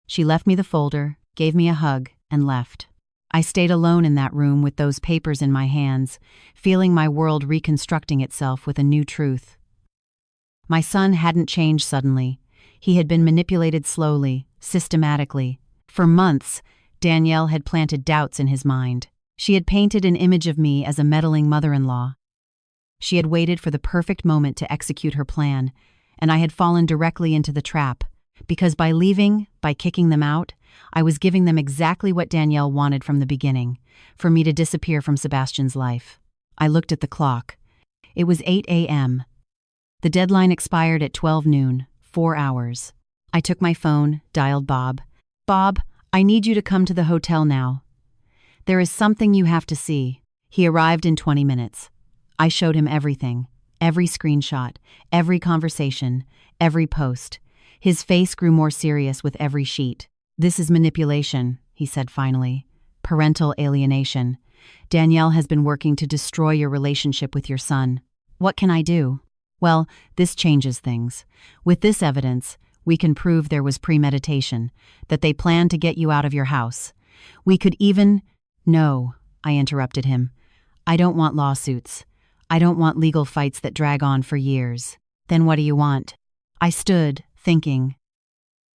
She left me the folder, gave me a hug, and left. I stayed alone in that room with those papers in my hands, feeling my world reconstructing itself with a new truth. My son hadn't changed suddenly. He had been manipulated slowly, systematically. For months, Danielle had planted doubts in his mind. She had painted an image of me as a meddling mother-in-law. She had waited for the perfect moment to execute her plan, and I had fallen directly into the trap, because by leaving, by kicking them out, I was giving them exactly what Danielle wanted from the beginning, for me to disappear from Sebastian's life. I looked at the clock. It was 8 a.m. The deadline expired at 12 noon, 4 hours. I took my phone, dialed Bob. "Bob, I need you to come to the hotel now. There is something you have to see." He arrived in 20 minutes. I showed him everything. Every screenshot, every conversation, every post. His face grew more serious with every sheet. "This is manipulation," he said finally. "Parental alienation. Danielle has been working to destroy your relationship with your son. What can I do?" "Well, this changes things. With this evidence, we can prove there was premeditation, that they planned to get you out of your house. We could even—" "No," I interrupted him. "I don't want lawsuits. I don't want legal fights that drag on for years." "Then what do you want?" I stood, thinking.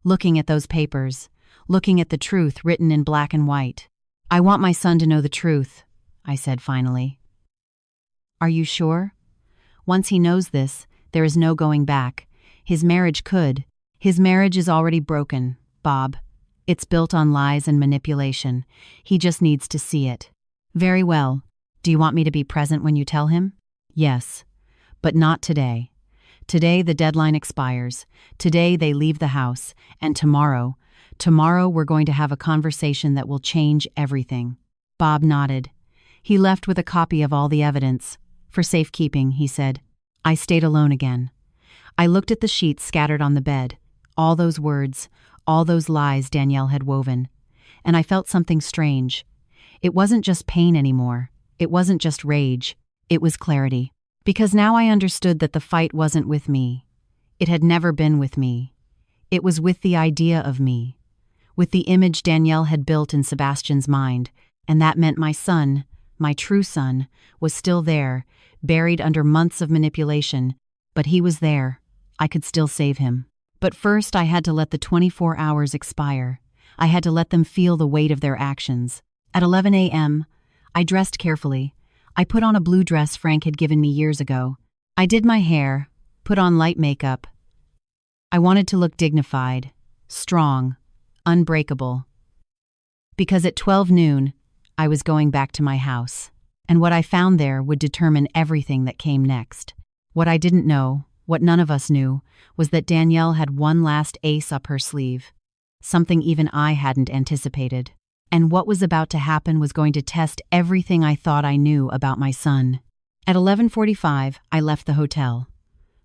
Looking at those papers, looking at the truth written in black and white. "I want my son to know the truth," I said finally. "Are you sure? Once he knows this, there is no going back. His marriage could. His marriage is already broken, Bob. It's built on lies and manipulation. He just needs to see it." "Very well. Do you want me to be present when you tell him?" "Yes, but not today. Today the deadline expires. Today they leave the house. And tomorrow we're going to have a conversation that will change everything." Bob nodded. He left with a copy of all the evidence. "For safekeeping," he said. I stayed alone again. I looked at the sheets scattered on the bed, all those words, all those lies Danielle had woven, and I felt something strange. It wasn't just pain anymore. It wasn't just rage. It was clarity. Because now I understood that the fight wasn't with me. It had never been with me. It was with the idea of me, with the image Danielle had built in Sebastian's mind, and that meant my son, my true son, was still there, buried under months of manipulation, but he was there. I could still save him. But first I had to let the 24 hours expire. I had to let them feel the weight of their actions. At 11 a.m., I dressed carefully. I put on a blue dress Frank had given me years ago. I did my hair, put on light makeup. I wanted to look dignified, strong, unbreakable. Because at 12 noon, I was going back to my house. And what I found there would determine everything that came next. What I didn't know, what none of us knew, was that Danielle had one last ace up her sleeve. Something even I hadn't anticipated. And what was about to happen was going to test everything I thought I knew about my son. At 11:45, I left the hotel.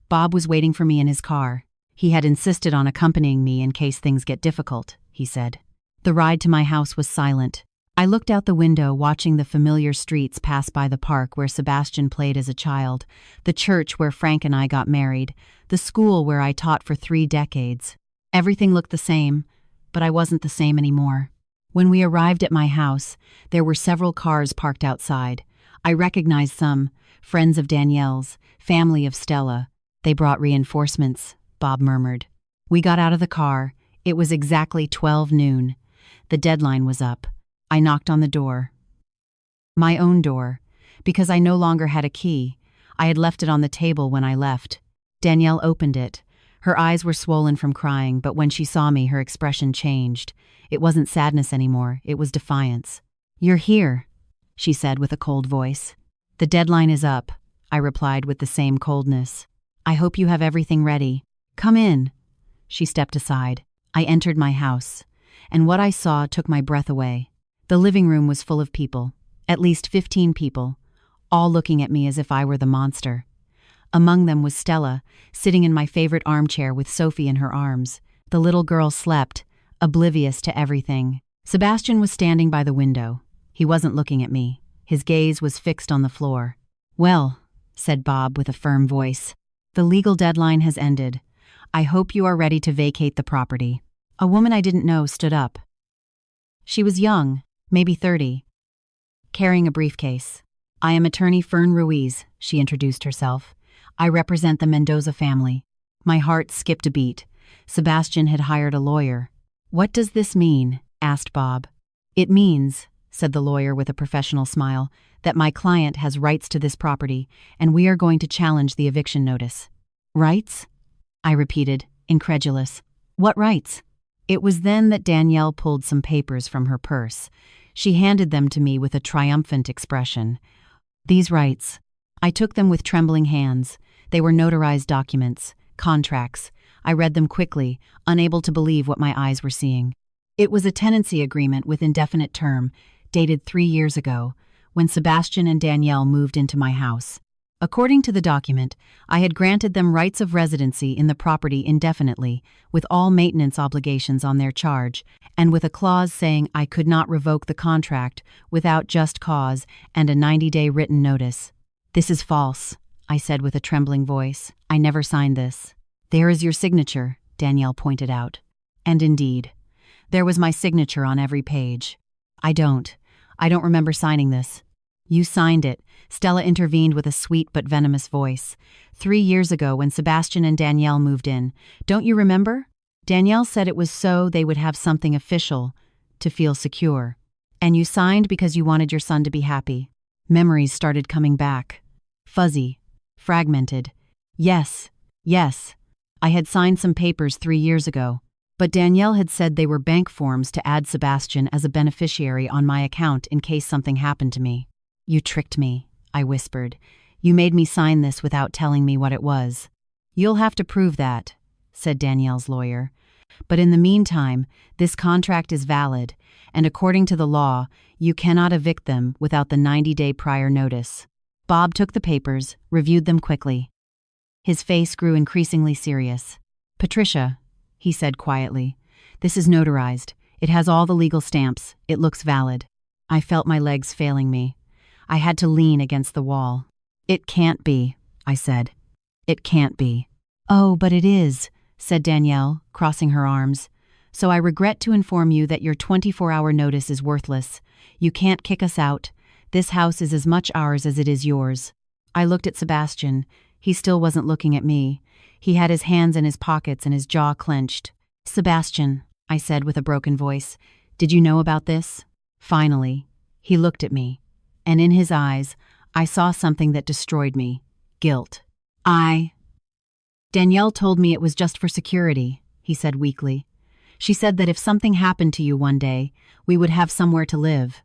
Bob was waiting for me in his car. He had insisted on accompanying me in case things get difficult, he said. The ride to my house was silent. I looked out the window, watching the familiar streets pass by the park where Sebastian played as a child, the church where Frank and I got married, the school where I taught for 3 decades. Everything looked the same, but I wasn't the same anymore. When we arrived at my house, there were several cars parked outside. I recognized some, friends of Danielle's, family of Stella. "They brought reinforcements," Bob murmured. We got out of the car. It was exactly 12 noon. The deadline was up. I knocked on the door. My own door, because I no longer had a key. I had left it on the table when I left. Danielle opened it. Her eyes were swollen from crying, but when she saw me, her expression changed. It wasn't sadness anymore, it was defiance. "You're here," she said with a cold voice. "The deadline is up," I replied with the same coldness. "I hope you have everything ready. Come in." She stepped aside. I entered my house, and what I saw took my breath away. The living room was full of people, at least 15 people, all looking at me as if I were the monster. Among them was Stella, sitting in my favorite armchair with Sophie in her arms. The little girl slept, oblivious to everything. Sebastian was standing by the window. He wasn't looking at me. His gaze was fixed on the floor. "Well," said Bob with a firm voice, "the legal deadline has ended. I hope you are ready to vacate the property." A woman I didn't know stood up. She was young, maybe 30, carrying a briefcase. "I am attorney Fern Ruiz," she introduced herself. "I represent the Mendoza family." My heart skipped a beat. Sebastian had hired a lawyer. "What does this mean?" asked Bob. "It means," said the lawyer with a professional smile, "that my client has rights to this property, and we are going to challenge the eviction notice." "Rights?" I repeated, incredulous. "What rights?" It was then that Danielle pulled some papers from her purse. She handed them to me with a triumphant expression. "These rights." I took them with trembling hands. They were notarized documents, contracts. I read them quickly, unable to believe what my eyes were seeing. It was a tenancy agreement with indefinite term, dated 3 years ago, when Sebastian and Danielle moved into my house. According to the document, I had granted them rights of residency in the property indefinitely, with all maintenance obligations on their charge, and with a clause saying I could not revoke the contract without just cause and a 90-day written notice. "This is false," I said with a trembling voice. "I never signed this." "There is your signature," Danielle pointed out. And indeed, there was my signature on every page. I don't remember signing this." "You signed it," Stella intervened with a sweet but venomous voice. "3 years ago when Sebastian and Danielle moved in. Don't you remember? Danielle said it was so they would have something official, to feel secure. And you signed because you wanted your son to be happy." Memories started coming back. Fuzzy. Fragmented. Yes. I had signed some papers 3 years ago. But Danielle had said they were bank forms to add Sebastian as a beneficiary on my account in case something happened to me. "You tricked me," I whispered. "You made me sign this without telling me what it was." "You'll have to prove that," said Danielle's lawyer. "But in the meantime, this contract is valid, and according to the law, you cannot evict them without the 90-day prior notice." Bob took the papers, reviewed them quickly. His face grew increasingly serious. "Patricia," he said quietly, "this is notarized. It has all the legal stamps. It looks valid." I felt my legs failing me. I had to lean against the wall. "It can't be," I said. "It can't be." "Oh, but it is," said Danielle, crossing her arms. "So I regret to inform you that your 24-hour notice is worthless. You can't kick us out. This house is as much ours as it is yours." I looked at Sebastian. He still wasn't looking at me. He had his hands in his pockets and his jaw clenched. "Sebastian," I said with a broken voice, "did you know about this?" Finally, he looked at me, and in his eyes, I saw something that destroyed me. Guilt. "Danielle told me it was just for security," he said weakly. "She said that if something happened to you one day, we would have somewhere to live."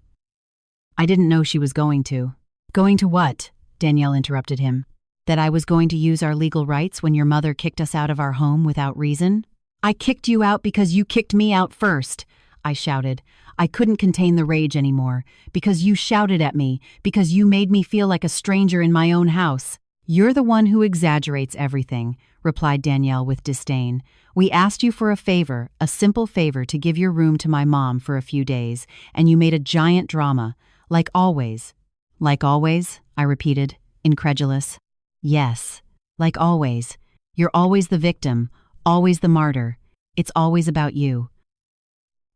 I didn't know she was going to. "Going to what?" Danielle interrupted him. "That I was going to use our legal rights when your mother kicked us out of our home without reason?" "I kicked you out because you kicked me out first," I shouted. I couldn't contain the rage anymore, because you shouted at me, because you made me feel like a stranger in my own house. "You're the one who exaggerates everything," replied Danielle with disdain. "We asked you for a favor, a simple favor to give your room to my mom for a few days, and you made a giant drama, like always." "Like always?" I repeated, incredulous. "Yes, like always. You're always the victim, always the martyr. It's always about you."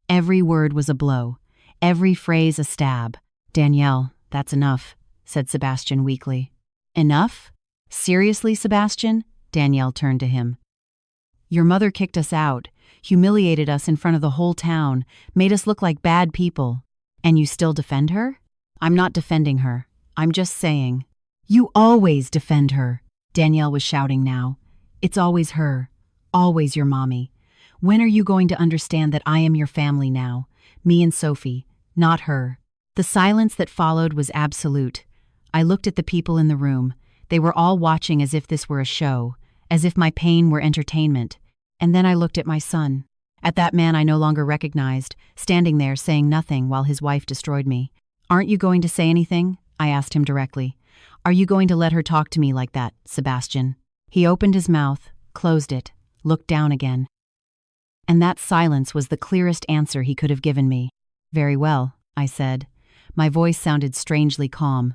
Every word was a blow, every phrase a stab. "Danielle, that's enough," said Sebastian weakly. "Enough? Seriously, Sebastian?" Danielle turned to him. "Your mother kicked us out, humiliated us in front of the whole town, made us look like bad people. And you still defend her?" "I'm not defending her. I'm just saying." "You always defend her," Danielle was shouting now. "It's always her, always your mommy. When are you going to understand that I am your family now? Me and Sophie, not her." The silence that followed was absolute. I looked at the people in the room. They were all watching as if this were a show, as if my pain were entertainment. And then I looked at my son, at that man I no longer recognized, standing there saying nothing while his wife destroyed me. "Aren't you going to say anything?" I asked him directly. "Are you going to let her talk to me like that, Sebastian?" He opened his mouth, closed it, looked down again. And that silence was the clearest answer he could have given me. "Very well," I said. My voice sounded strangely calm.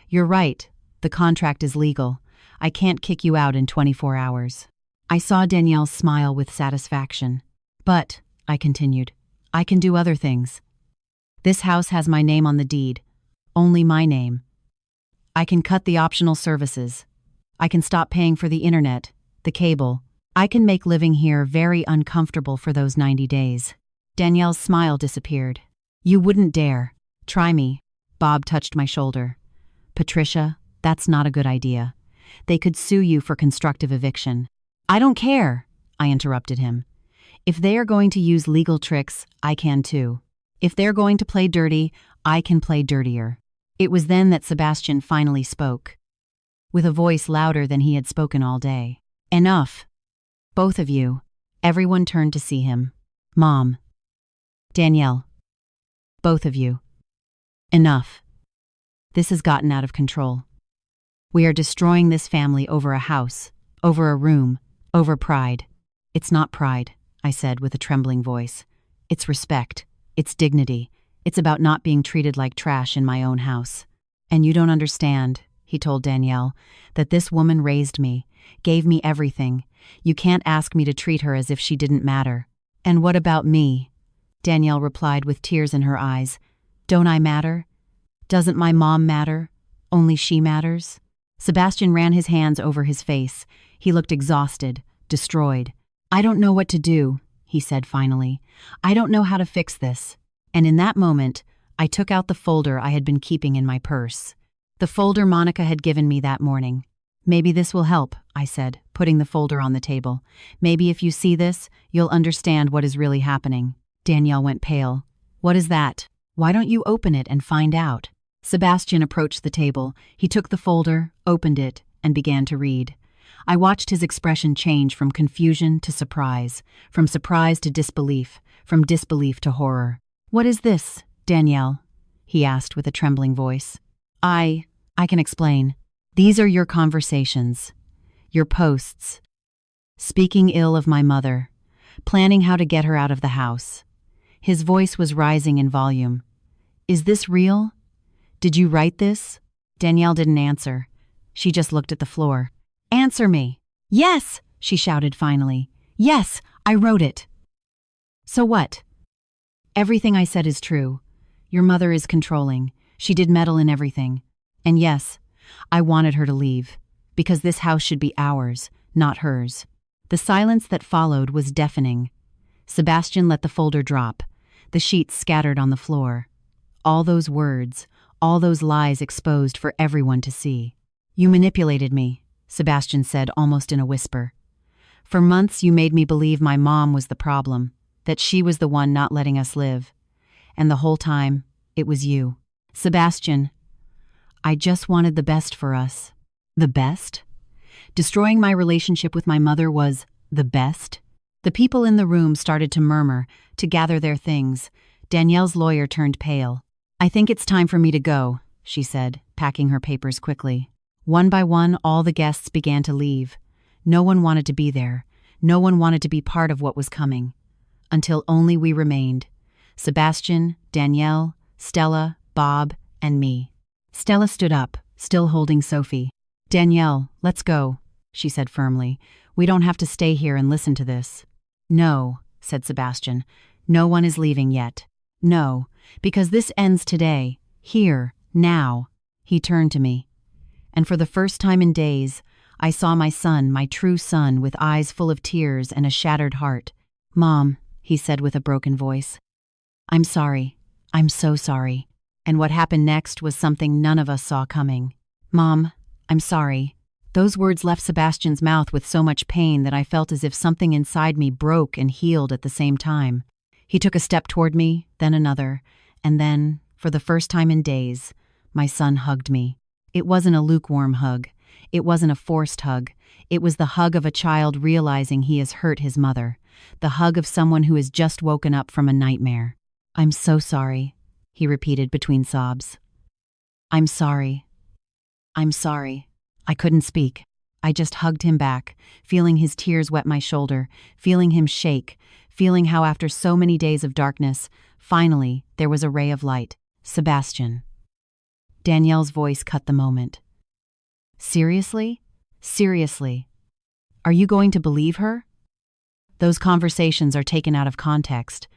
"You're right. The contract is legal. I can't kick you out in 24 hours. I saw Danielle smile with satisfaction. "But," I continued, "I can do other things. This house has my name on the deed. Only my name. I can cut the optional services. I can stop paying for the internet, the cable. I can make living here very uncomfortable for those 90 days. Danielle's smile disappeared. "You wouldn't dare. Try me." Bob touched my shoulder. "Patricia, that's not a good idea. They could sue you for constructive eviction." "I don't care," I interrupted him. "If they are going to use legal tricks, I can too. If they're going to play dirty, I can play dirtier." It was then that Sebastian finally spoke, with a voice louder than he had spoken all day. "Enough. Both of you." Everyone turned to see him. "Mom. Danielle. Both of you. Enough. This has gotten out of control." We are destroying this family over a house, over a room, over pride. It's not pride, I said with a trembling voice. It's respect. It's dignity. It's about not being treated like trash in my own house. And you don't understand, he told Danielle, that this woman raised me, gave me everything. You can't ask me to treat her as if she didn't matter. And what about me? Danielle replied with tears in her eyes. Don't I matter? Doesn't my mom matter? Only she matters? Sebastian ran his hands over his face. He looked exhausted, destroyed. I don't know what to do, he said finally. I don't know how to fix this. And in that moment, I took out the folder I had been keeping in my purse. The folder Monica had given me that morning. Maybe this will help, I said, putting the folder on the table. Maybe if you see this, you'll understand what is really happening. Danielle went pale. What is that? Why don't you open it and find out? Sebastian approached the table. He took the folder, opened it, and began to read. I watched his expression change from confusion to surprise, from surprise to disbelief, from disbelief to horror. What is this, Danielle? He asked with a trembling voice. I can explain. These are your conversations, your posts, speaking ill of my mother, planning how to get her out of the house. His voice was rising in volume. Is this real? Did you write this? Danielle didn't answer. She just looked at the floor. Answer me. Yes, she shouted finally. Yes, I wrote it. So what? Everything I said is true. Your mother is controlling. She did meddle in everything. And yes, I wanted her to leave, because this house should be ours, not hers. The silence that followed was deafening. Sebastian let the folder drop. The sheets scattered on the floor. All those words, all those lies exposed for everyone to see. You manipulated me, Sebastian said almost in a whisper. For months you made me believe my mom was the problem, that she was the one not letting us live. And the whole time, it was you. Sebastian, I just wanted the best for us. The best? Destroying my relationship with my mother was the best? The people in the room started to murmur, to gather their things. Danielle's lawyer turned pale. I think it's time for me to go, she said, packing her papers quickly. One by one, all the guests began to leave. No one wanted to be there. No one wanted to be part of what was coming. Until only we remained. Sebastian, Danielle, Stella, Bob, and me. Stella stood up, still holding Sophie. Danielle, let's go, she said firmly. We don't have to stay here and listen to this. No, said Sebastian. No one is leaving yet. No, because this ends today, here, now. He turned to me. And for the first time in days, I saw my son, my true son, with eyes full of tears and a shattered heart. Mom, he said with a broken voice. I'm sorry. I'm so sorry. And what happened next was something none of us saw coming. Mom, I'm sorry. Those words left Sebastian's mouth with so much pain that I felt as if something inside me broke and healed at the same time. He took a step toward me, then another, and then, for the first time in days, my son hugged me. It wasn't a lukewarm hug. It wasn't a forced hug. It was the hug of a child realizing he has hurt his mother. The hug of someone who has just woken up from a nightmare. I'm so sorry, he repeated between sobs. I'm sorry. I'm sorry. I couldn't speak. I just hugged him back, feeling his tears wet my shoulder, feeling him shake, feeling how after so many days of darkness, finally, there was a ray of light. Sebastian. Danielle's voice cut the moment. Seriously? Seriously. Are you going to believe her? Those conversations are taken out of context.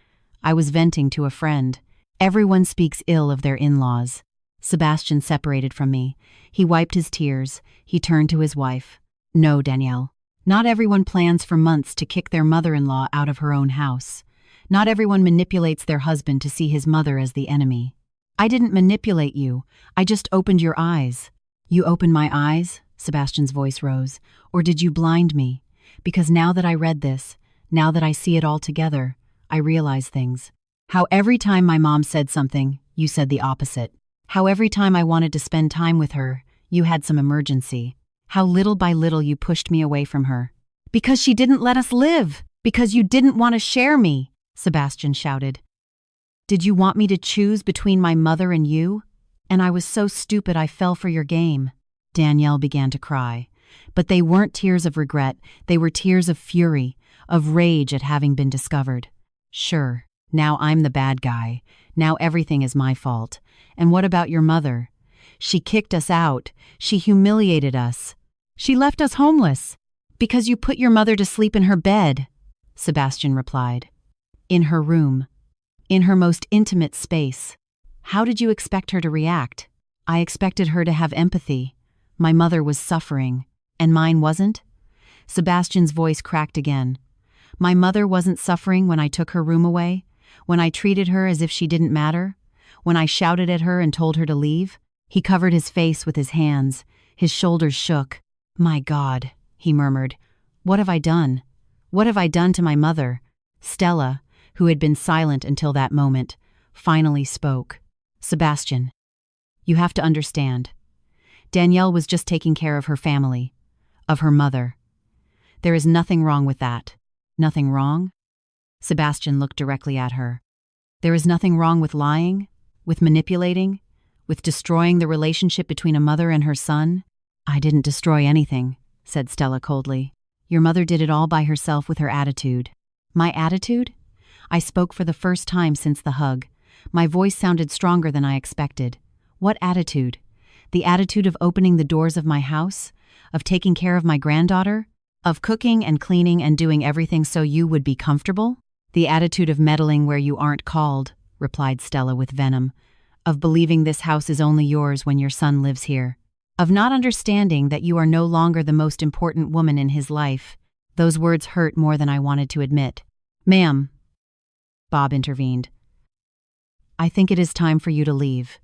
I was venting to a friend. Everyone speaks ill of their in-laws. Sebastian separated from me. He wiped his tears. He turned to his wife. No, Danielle. Not everyone plans for months to kick their mother-in-law out of her own house. Not everyone manipulates their husband to see his mother as the enemy. I didn't manipulate you. I just opened your eyes. You opened my eyes? Sebastian's voice rose. Or did you blind me? Because now that I read this, now that I see it all together, I realize things. How every time my mom said something, you said the opposite. How every time I wanted to spend time with her, you had some emergency. How little by little you pushed me away from her. Because she didn't let us live. Because you didn't want to share me, Sebastian shouted. Did you want me to choose between my mother and you? And I was so stupid I fell for your game. Danielle began to cry. But they weren't tears of regret, they were tears of fury, of rage at having been discovered. Sure, now I'm the bad guy. Now everything is my fault. And what about your mother? She kicked us out. She humiliated us. She left us homeless. Because you put your mother to sleep in her bed, Sebastian replied. In her room. In her most intimate space. How did you expect her to react? I expected her to have empathy. My mother was suffering. And mine wasn't? Sebastian's voice cracked again. My mother wasn't suffering when I took her room away? When I treated her as if she didn't matter? When I shouted at her and told her to leave? He covered his face with his hands. His shoulders shook. My God, he murmured. What have I done? What have I done to my mother? Stella, who had been silent until that moment, finally spoke. Sebastian, you have to understand. Danielle was just taking care of her family, of her mother. There is nothing wrong with that. Nothing wrong? Sebastian looked directly at her. There is nothing wrong with lying, with manipulating, with destroying the relationship between a mother and her son? I didn't destroy anything, said Stella coldly. Your mother did it all by herself with her attitude. My attitude? I spoke for the first time since the hug. My voice sounded stronger than I expected. What attitude? The attitude of opening the doors of my house? Of taking care of my granddaughter? Of cooking and cleaning and doing everything so you would be comfortable? The attitude of meddling where you aren't called, replied Stella with venom. Of believing this house is only yours when your son lives here. Of not understanding that you are no longer the most important woman in his life. Those words hurt more than I wanted to admit. Ma'am, Bob intervened. I think it is time for you to leave.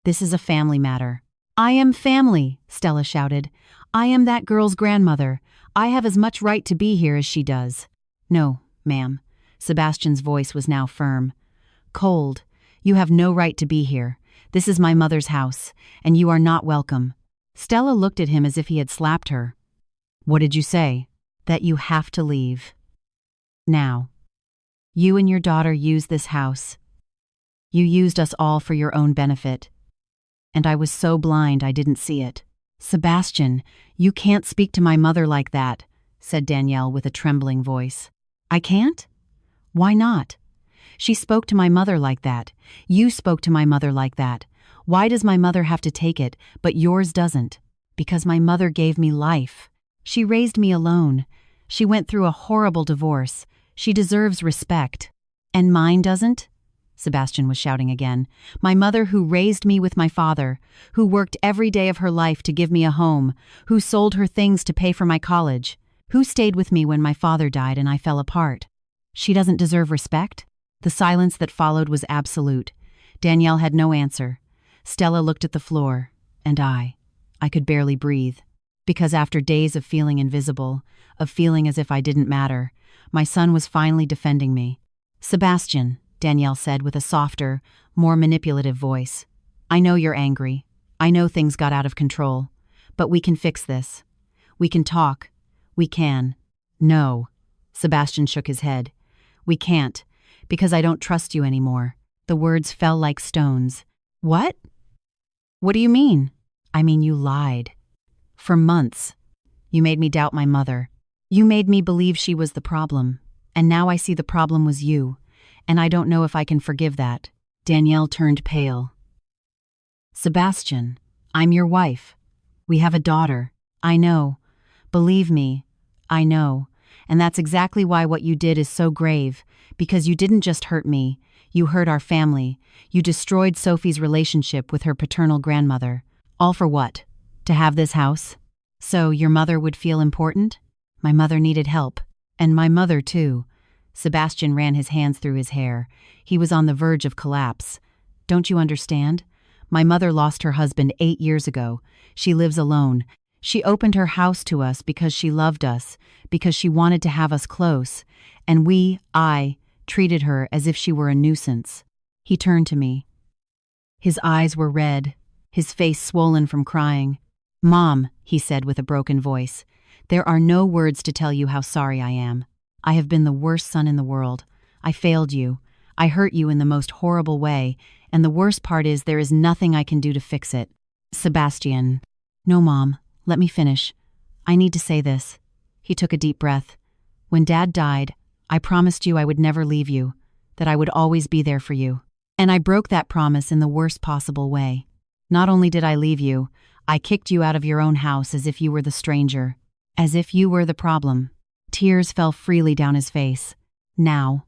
This is a family matter. I am family, Stella shouted. I am that girl's grandmother. I have as much right to be here as she does. No, ma'am. Sebastian's voice was now firm. Cold. You have no right to be here. This is my mother's house, and you are not welcome. Stella looked at him as if he had slapped her. What did you say? That you have to leave. Now. You and your daughter used this house. You used us all for your own benefit. And I was so blind I didn't see it. Sebastian, you can't speak to my mother like that, said Danielle with a trembling voice. I can't? Why not? She spoke to my mother like that. You spoke to my mother like that. Why does my mother have to take it, but yours doesn't? Because my mother gave me life. She raised me alone. She went through a horrible divorce. She deserves respect. And mine doesn't? Sebastian was shouting again. My mother who raised me with my father, who worked every day of her life to give me a home, who sold her things to pay for my college, who stayed with me when my father died and I fell apart. She doesn't deserve respect? The silence that followed was absolute. Danielle had no answer. Stella looked at the floor, and I could barely breathe. Because after days of feeling invisible, of feeling as if I didn't matter, my son was finally defending me. Sebastian, Danielle said with a softer, more manipulative voice. I know you're angry. I know things got out of control. But we can fix this. We can talk. We can. No. Sebastian shook his head. We can't, because I don't trust you anymore. The words fell like stones. What? What do you mean? I mean, you lied. For months. You made me doubt my mother. You made me believe she was the problem. And now I see the problem was you. And I don't know if I can forgive that. Danielle turned pale. Sebastian, I'm your wife. We have a daughter. I know. Believe me, I know. And that's exactly why what you did is so grave, because you didn't just hurt me, you hurt our family. You destroyed Sophie's relationship with her paternal grandmother. All for what? To have this house? So your mother would feel important? My mother needed help. And my mother too. Sebastian ran his hands through his hair. He was on the verge of collapse. Don't you understand? My mother lost her husband 8 years ago. She lives alone. She opened her house to us because she loved us, because she wanted to have us close. And I, treated her as if she were a nuisance. He turned to me. His eyes were red, his face swollen from crying. Mom, he said with a broken voice, there are no words to tell you how sorry I am. I have been the worst son in the world. I failed you. I hurt you in the most horrible way, and the worst part is there is nothing I can do to fix it. Sebastian. No, Mom, let me finish. I need to say this. He took a deep breath. When Dad died, I promised you I would never leave you, that I would always be there for you. And I broke that promise in the worst possible way. Not only did I leave you, I kicked you out of your own house as if you were the stranger, as if you were the problem. Tears fell freely down his face. Now,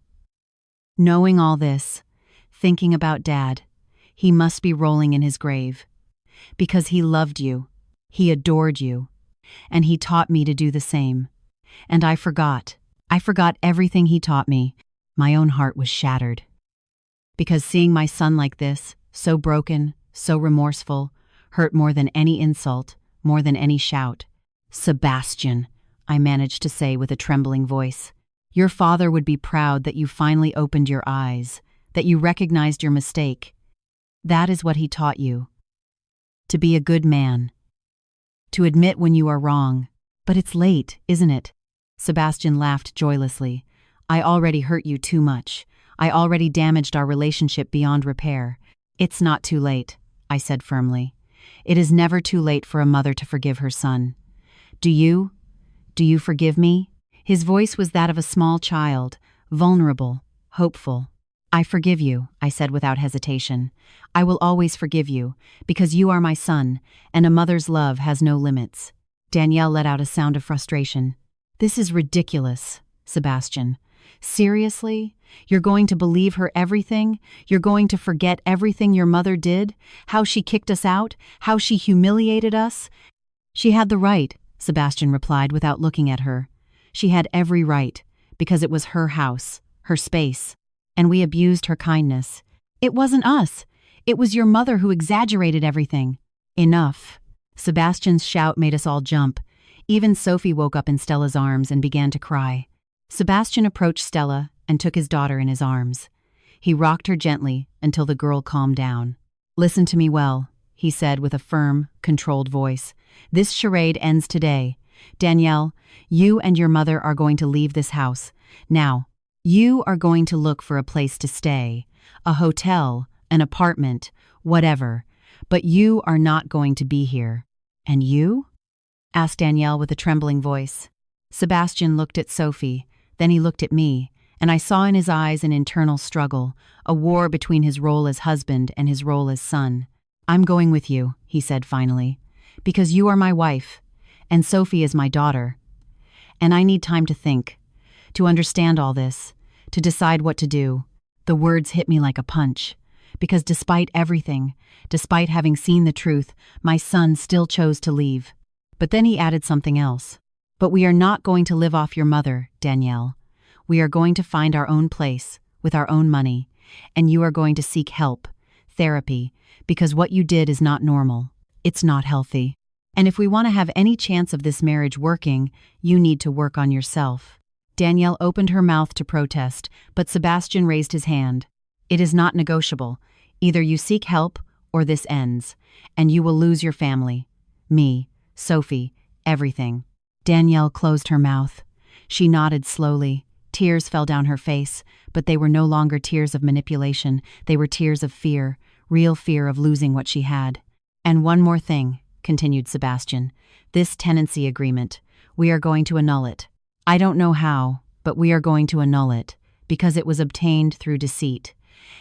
knowing all this, thinking about Dad, he must be rolling in his grave. Because he loved you, he adored you, and he taught me to do the same. And I forgot everything he taught me. My own heart was shattered. Because seeing my son like this, so broken, so remorseful, hurt more than any insult, more than any shout. Sebastian, I managed to say with a trembling voice, your father would be proud that you finally opened your eyes, that you recognized your mistake. That is what he taught you. To be a good man. To admit when you are wrong. But it's late, isn't it? Sebastian laughed joylessly. I already hurt you too much. I already damaged our relationship beyond repair. It's not too late, I said firmly. It is never too late for a mother to forgive her son. Do you forgive me? His voice was that of a small child, vulnerable, hopeful. I forgive you, I said without hesitation. I will always forgive you, because you are my son, and a mother's love has no limits. Danielle let out a sound of frustration. This is ridiculous, Sebastian. Seriously? You're going to believe her everything? You're going to forget everything your mother did? How she kicked us out? How she humiliated us? She had the right, Sebastian replied without looking at her. She had every right, because it was her house, her space, and we abused her kindness. It wasn't us. It was your mother who exaggerated everything. Enough. Sebastian's shout made us all jump. Even Sophie woke up in Stella's arms and began to cry. Sebastian approached Stella and took his daughter in his arms. He rocked her gently until the girl calmed down. Listen to me well, he said with a firm, controlled voice. This charade ends today. Danielle, you and your mother are going to leave this house. Now, you are going to look for a place to stay, a hotel, an apartment, whatever. But you are not going to be here. And you? Asked Danielle with a trembling voice. Sebastian looked at Sophie, then he looked at me, and I saw in his eyes an internal struggle, a war between his role as husband and his role as son. I'm going with you, he said finally, because you are my wife, and Sophie is my daughter. And I need time to think, to understand all this, to decide what to do. The words hit me like a punch, because despite everything, despite having seen the truth, my son still chose to leave. But then he added something else. But we are not going to live off your mother, Danielle. We are going to find our own place, with our own money, and you are going to seek help, therapy, because what you did is not normal. It's not healthy. And if we want to have any chance of this marriage working, you need to work on yourself. Danielle opened her mouth to protest, but Sebastian raised his hand. It is not negotiable. Either you seek help, or this ends, and you will lose your family. Me, Sophie, everything. Danielle closed her mouth. She nodded slowly. Tears fell down her face, but they were no longer tears of manipulation. They were tears of fear, real fear of losing what she had. And one more thing, continued Sebastian. This tenancy agreement, we are going to annul it. I don't know how, but we are going to annul it, because it was obtained through deceit.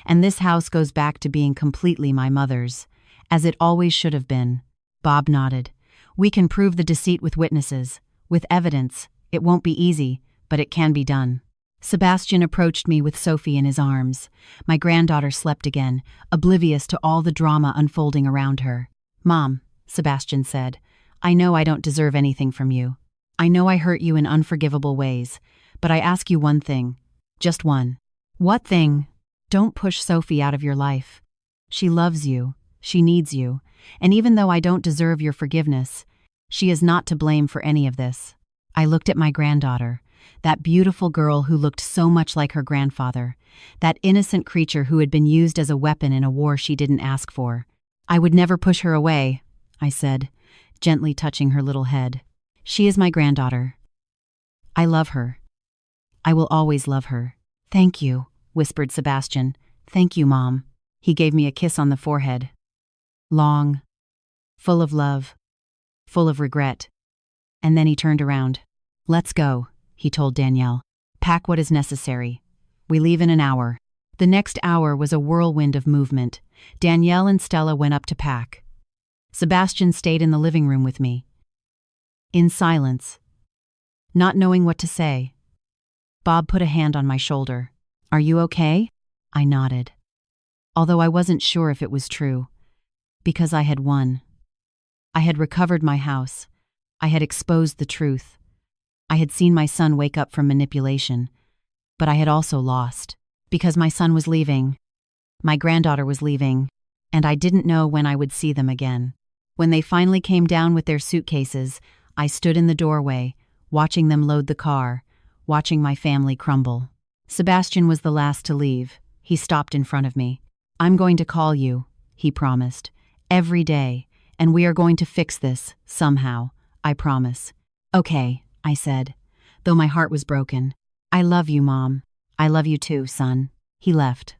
And this house goes back to being completely my mother's, as it always should have been. Bob nodded. We can prove the deceit with witnesses, with evidence. It won't be easy, but it can be done. Sebastian approached me with Sophie in his arms. My granddaughter slept again, oblivious to all the drama unfolding around her. Mom, Sebastian said, I know I don't deserve anything from you. I know I hurt you in unforgivable ways, but I ask you one thing. Just one. What thing? Don't push Sophie out of your life. She loves you. She needs you. And even though I don't deserve your forgiveness, she is not to blame for any of this. I looked at my granddaughter, that beautiful girl who looked so much like her grandfather, that innocent creature who had been used as a weapon in a war she didn't ask for. I would never push her away, I said, gently touching her little head. She is my granddaughter. I love her. I will always love her. Thank you, whispered Sebastian. Thank you, Mom. He gave me a kiss on the forehead. Long, full of love. full of regret. And then he turned around. "Let's go," he told Danielle. "Pack what is necessary. We leave in an hour." The next hour was a whirlwind of movement. Danielle and Stella went up to pack. Sebastian stayed in the living room with me. In silence, not knowing what to say, Bob put a hand on my shoulder. "Are you okay?" I nodded, although I wasn't sure if it was true, because I had won. I had recovered my house. I had exposed the truth. I had seen my son wake up from manipulation, but I had also lost, because my son was leaving, my granddaughter was leaving, and I didn't know when I would see them again. When they finally came down with their suitcases, I stood in the doorway, watching them load the car, watching my family crumble. Sebastian was the last to leave. He stopped in front of me. "I'm going to call you," he promised, "every day, and we are going to fix this, somehow, I promise." "Okay," I said, though my heart was broken. "I love you, Mom. I love you too, son." He left.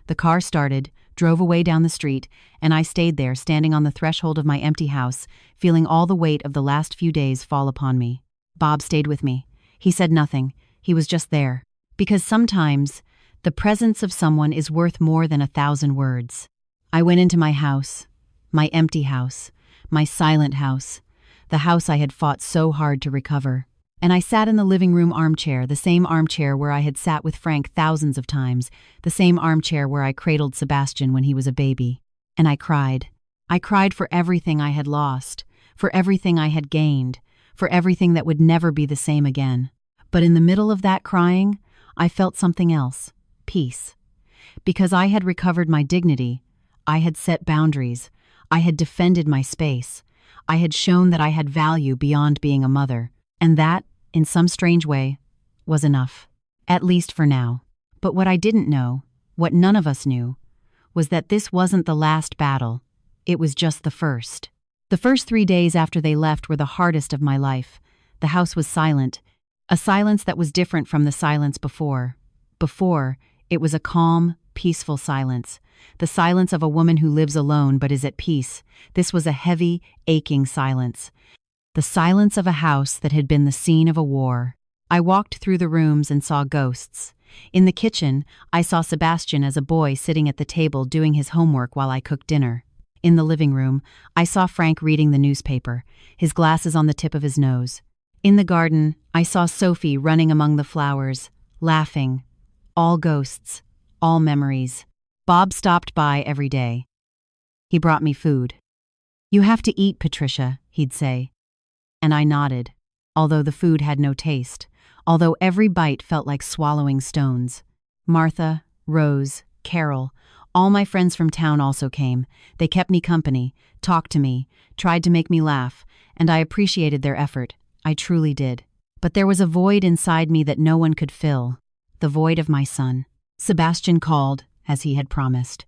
The car started, drove away down the street, and I stayed there, standing on the threshold of my empty house, feeling all the weight of the last few days fall upon me. Bob stayed with me. He said nothing. He was just there. Because sometimes, the presence of someone is worth more than 1,000 words. I went into my house, my empty house, my silent house, the house I had fought so hard to recover. And I sat in the living room armchair, the same armchair where I had sat with Frank thousands of times, the same armchair where I cradled Sebastian when he was a baby. And I cried. I cried for everything I had lost, for everything I had gained, for everything that would never be the same again. But in the middle of that crying, I felt something else, peace. Because I had recovered my dignity, I had set boundaries, I had defended my space, I had shown that I had value beyond being a mother. And that, in some strange way, was enough. At least for now. But what I didn't know, what none of us knew, was that this wasn't the last battle. It was just the first. The first 3 days after they left were the hardest of my life. The house was silent, a silence that was different from the silence before. Before, it was a calm, peaceful silence. The silence of a woman who lives alone but is at peace. This was a heavy, aching silence. The silence of a house that had been the scene of a war. I walked through the rooms and saw ghosts. In the kitchen, I saw Sebastian as a boy sitting at the table doing his homework while I cooked dinner. In the living room, I saw Frank reading the newspaper, his glasses on the tip of his nose. In the garden, I saw Sophie running among the flowers, laughing. All ghosts, all memories. Bob stopped by every day. He brought me food. "You have to eat, Patricia," he'd say. And I nodded, although the food had no taste, although every bite felt like swallowing stones. Martha, Rose, Carol, all my friends from town also came. They kept me company, talked to me, tried to make me laugh, and I appreciated their effort. I truly did. But there was a void inside me that no one could fill. The void of my son. Sebastian called, as he had promised,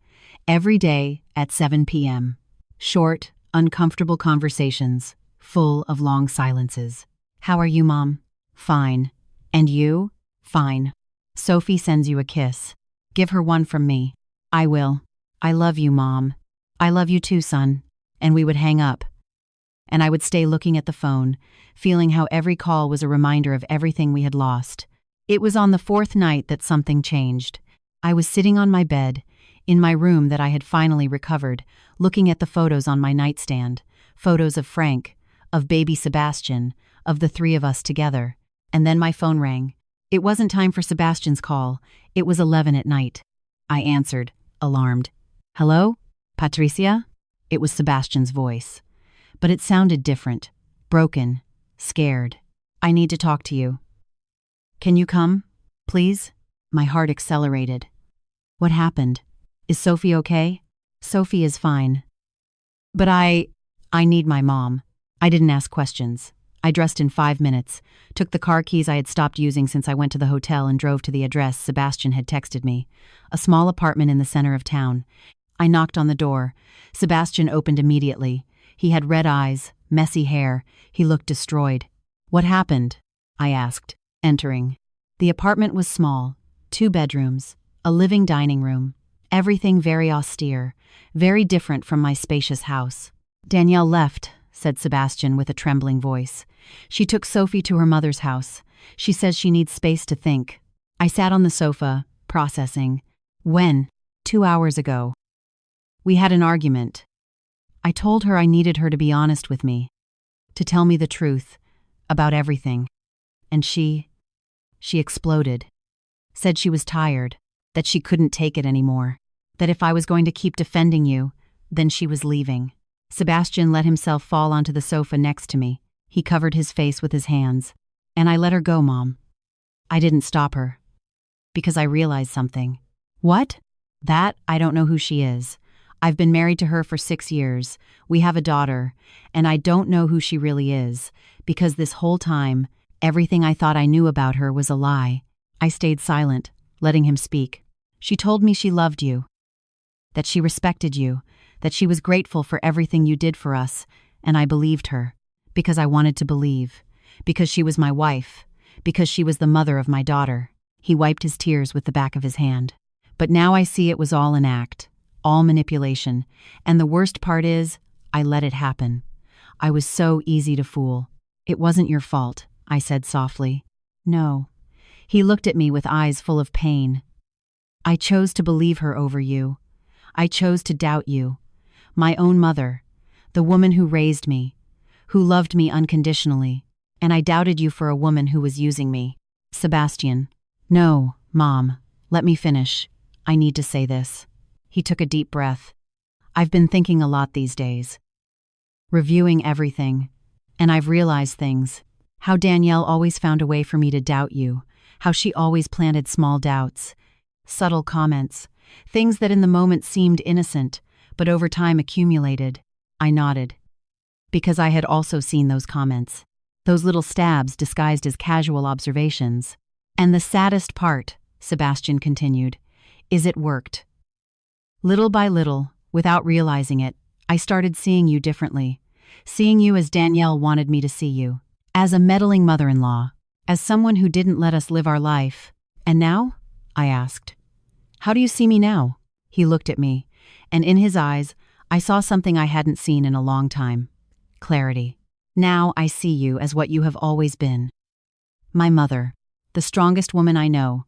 every day at 7 p.m. Short, uncomfortable conversations, full of long silences. "How are you, Mom?" "Fine." "And you?" "Fine." "Sophie sends you a kiss. Give her one from me." "I will." "I love you, Mom." "I love you too, son." And we would hang up. And I would stay looking at the phone, feeling how every call was a reminder of everything we had lost. It was on the 4th night that something changed. I was sitting on my bed, in my room that I had finally recovered, looking at the photos on my nightstand, photos of Frank, of baby Sebastian, of the 3 of us together. And then my phone rang. It wasn't time for Sebastian's call. It was 11 at night. I answered, alarmed. "Hello? Patricia?" It was Sebastian's voice. But it sounded different, broken, scared. "I need to talk to you." "Can you come, please?" My heart accelerated. "What happened? Is Sophie okay?" "Sophie is fine. But I need my mom." I didn't ask questions. I dressed in 5 minutes, took the car keys I had stopped using since I went to the hotel and drove to the address Sebastian had texted me, a small apartment in the center of town. I knocked on the door. Sebastian opened immediately. He had red eyes, messy hair. He looked destroyed. "What happened?" I asked, entering. The apartment was small, 2 bedrooms, a living dining room, everything very austere, very different from my spacious house. "Danielle left," said Sebastian with a trembling voice. "She took Sophie to her mother's house. She says she needs space to think." I sat on the sofa, processing. When? 2 hours ago. We had an argument. I told her I needed her to be honest with me, to tell me the truth about everything. And she exploded. Said she was tired, that she couldn't take it anymore, that if I was going to keep defending you, then she was leaving. Sebastian let himself fall onto the sofa next to me. He covered his face with his hands. And I let her go, Mom. I didn't stop her. Because I realized something. What? That I don't know who she is. I've been married to her for 6 years. We have a daughter. And I don't know who she really is. Because this whole time, everything I thought I knew about her was a lie. I stayed silent, letting him speak. She told me she loved you. That she respected you. That she was grateful for everything you did for us. And I believed her. Because I wanted to believe. Because she was my wife. Because she was the mother of my daughter. He wiped his tears with the back of his hand. But now I see it was all an act. All manipulation. And the worst part is, I let it happen. I was so easy to fool. It wasn't your fault, I said softly. No. He looked at me with eyes full of pain. I chose to believe her over you. I chose to doubt you. My own mother. The woman who raised me. Who loved me unconditionally. And I doubted you for a woman who was using me. Sebastian. No, Mom. Let me finish. I need to say this. He took a deep breath. I've been thinking a lot these days. Reviewing everything. And I've realized things. How Danielle always found a way for me to doubt you. How she always planted small doubts. Subtle comments. Things that in the moment seemed innocent, but over time accumulated. I nodded. Because I had also seen those comments. Those little stabs disguised as casual observations. And the saddest part, Sebastian continued, is it worked. Little by little, without realizing it, I started seeing you differently. Seeing you as Danielle wanted me to see you. As a meddling mother-in-law. As someone who didn't let us live our life. And now? I asked. How do you see me now? He looked at me, and in his eyes, I saw something I hadn't seen in a long time. Clarity. Now I see you as what you have always been. My mother. The strongest woman I know.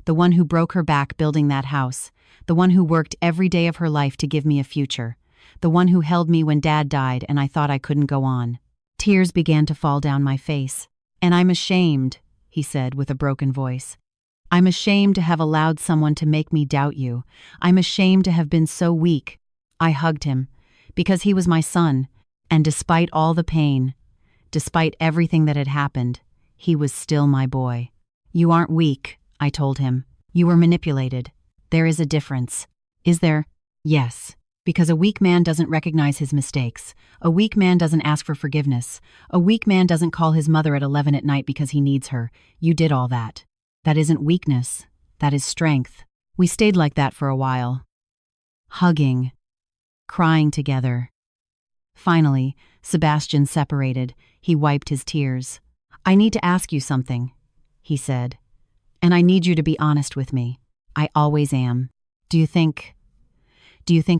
The one who broke her back building that house. The one who worked every day of her life to give me a future. The one who held me when Dad died and I thought I couldn't go on. Tears began to fall down my face. And I'm ashamed, he said with a broken voice. I'm ashamed to have allowed someone to make me doubt you. I'm ashamed to have been so weak. I hugged him, because he was my son, and despite all the pain, despite everything that had happened, he was still my boy. You aren't weak, I told him. You were manipulated. There is a difference. Is there? Yes. Because a weak man doesn't recognize his mistakes. A weak man doesn't ask for forgiveness. A weak man doesn't call his mother at 11 at night because he needs her. You did all that. That isn't weakness. That is strength. We stayed like that for a while. Hugging. Crying together. Finally, Sebastian separated. He wiped his tears. I need to ask you something, he said. And I need you to be honest with me. I always am. Do you think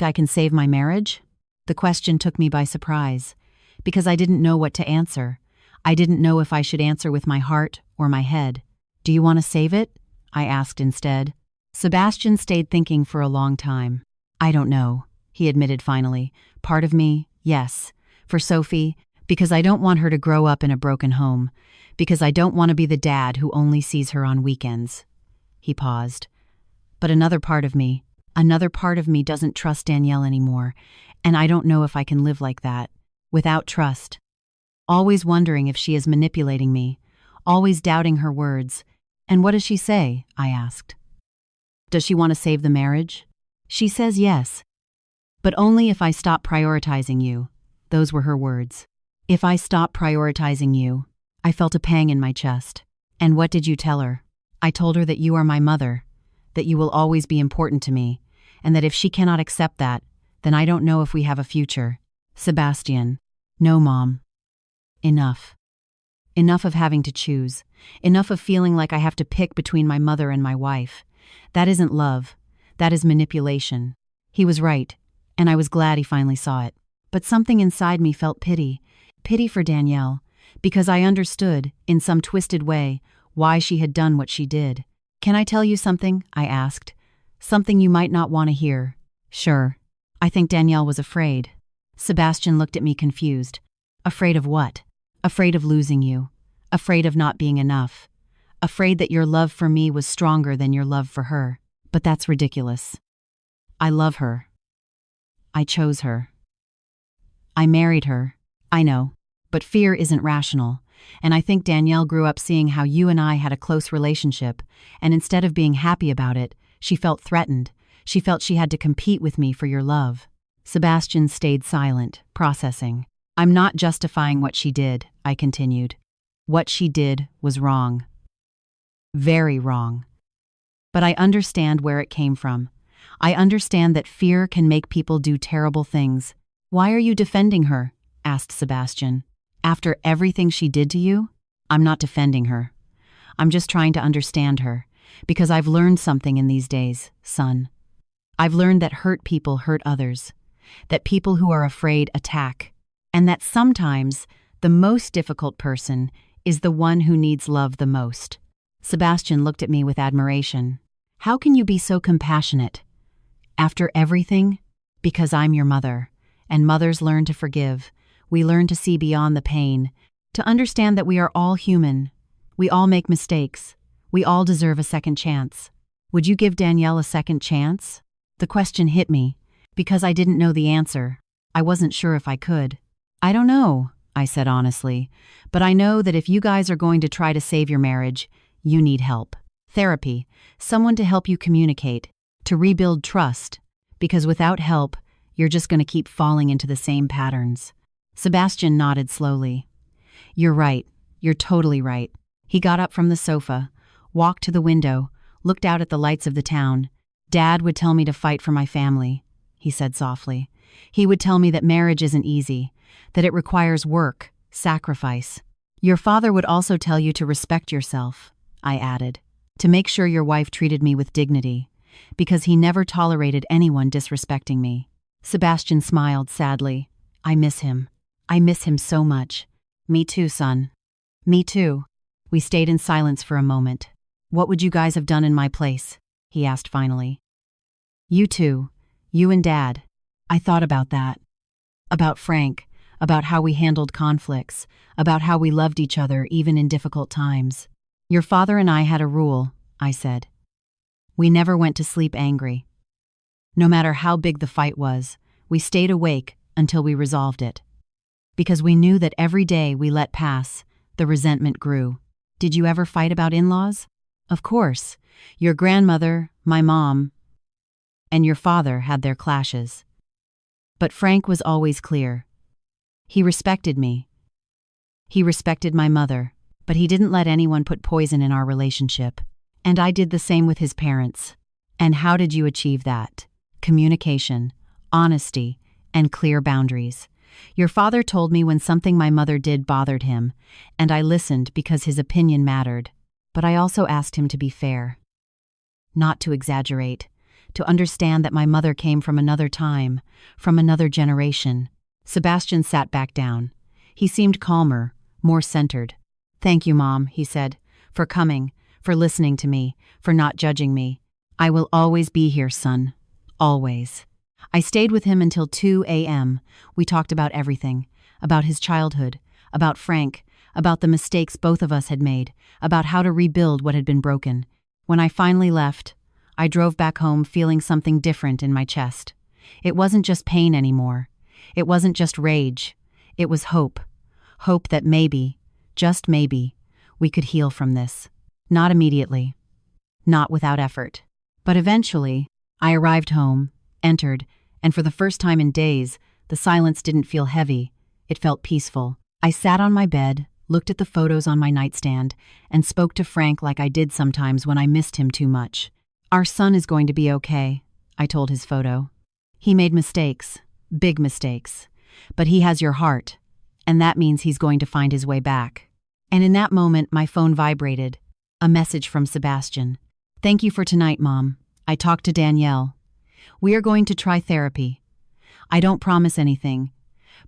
I can save my marriage? The question took me by surprise, because I didn't know what to answer. I didn't know if I should answer with my heart or my head. Do you want to save it? I asked instead. Sebastian stayed thinking for a long time. I don't know, he admitted finally. Part of me, yes. For Sophie, because I don't want her to grow up in a broken home. Because I don't want to be the dad who only sees her on weekends. He paused. But another part of me doesn't trust Danielle anymore, and I don't know if I can live like that, without trust. Always wondering if she is manipulating me, always doubting her words. And what does she say? I asked. Does she want to save the marriage? She says yes. But only if I stop prioritizing you. Those were her words. If I stop prioritizing you. I felt a pang in my chest. And what did you tell her? I told her that you are my mother, that you will always be important to me, and that if she cannot accept that, then I don't know if we have a future. Sebastian. No, Mom. Enough. Enough of having to choose. Enough of feeling like I have to pick between my mother and my wife. That isn't love. That is manipulation. He was right, and I was glad he finally saw it. But something inside me felt pity, Pity for Danielle, because I understood, in some twisted way, why she had done what she did. "Can I tell you something?" I asked. "Something you might not want to hear." "Sure." I think Danielle was afraid. Sebastian looked at me confused. "Afraid of what?" "Afraid of losing you. Afraid of not being enough. Afraid that your love for me was stronger than your love for her. But that's ridiculous. I love her. I chose her. I married her. I know. But fear isn't rational. And I think Danielle grew up seeing how you and I had a close relationship, and instead of being happy about it, she felt threatened. She felt she had to compete with me for your love." Sebastian stayed silent, processing. "I'm not justifying what she did," I continued. "What she did was wrong. Very wrong. But I understand where it came from. I understand that fear can make people do terrible things." "Why are you defending her?" asked Sebastian. "After everything she did to you?" "I'm not defending her. I'm just trying to understand her, because I've learned something in these days, son. I've learned that hurt people hurt others, that people who are afraid attack, and that sometimes the most difficult person is the one who needs love the most." Sebastian looked at me with admiration. "How can you be so compassionate? After everything?" "Because I'm your mother, and mothers learn to forgive. We learn to see beyond the pain, to understand that we are all human. We all make mistakes. We all deserve a second chance." "Would you give Danielle a second chance?" The question hit me, because I didn't know the answer. I wasn't sure if I could. "I don't know," I said honestly, "but I know that if you guys are going to try to save your marriage, you need help. Therapy, someone to help you communicate, to rebuild trust, because without help, you're just going to keep falling into the same patterns." Sebastian nodded slowly. "You're right. You're totally right." He got up from the sofa, walked to the window, looked out at the lights of the town. "Dad would tell me to fight for my family," he said softly. "He would tell me that marriage isn't easy, that it requires work, sacrifice. Your father would also tell you to respect yourself," I added, "to make sure your wife treated me with dignity, because he never tolerated anyone disrespecting me." Sebastian smiled sadly. "I miss him. I miss him so much." "Me too, son." "Me too." We stayed in silence for a moment. "What would you guys have done in my place?" he asked finally. "You two. You and Dad." I thought about that. About Frank, about how we handled conflicts, about how we loved each other even in difficult times. "Your father and I had a rule," I said. "We never went to sleep angry. No matter how big the fight was, we stayed awake until we resolved it. Because we knew that every day we let pass, the resentment grew." "Did you ever fight about in-laws?" "Of course. Your grandmother, my mom, and your father had their clashes. But Frank was always clear. He respected me. He respected my mother, but he didn't let anyone put poison in our relationship. And I did the same with his parents." "And how did you achieve that?" "Communication, honesty, and clear boundaries. Your father told me when something my mother did bothered him, and I listened because his opinion mattered. But I also asked him to be fair. Not to exaggerate, to understand that my mother came from another time, from another generation." Sebastian sat back down. He seemed calmer, more centered. "Thank you, Mom," he said, "for coming, for listening to me, for not judging me. I will always be here, son. Always." I stayed with him until 2 a.m. We talked about everything, about his childhood, about Frank, about the mistakes both of us had made, about how to rebuild what had been broken. When I finally left, I drove back home feeling something different in my chest. It wasn't just pain anymore. It wasn't just rage. It was hope. Hope that maybe, just maybe, we could heal from this. Not immediately. Not without effort. But eventually, I arrived home, entered, and for the first time in days, the silence didn't feel heavy. It felt peaceful. I sat on my bed, looked at the photos on my nightstand, and spoke to Frank like I did sometimes when I missed him too much. "Our son is going to be okay," I told his photo. "He made mistakes, big mistakes, but he has your heart, and that means he's going to find his way back." And in that moment, my phone vibrated. A message from Sebastian. "Thank you for tonight, Mom. I talked to Danielle. We are going to try therapy. I don't promise anything,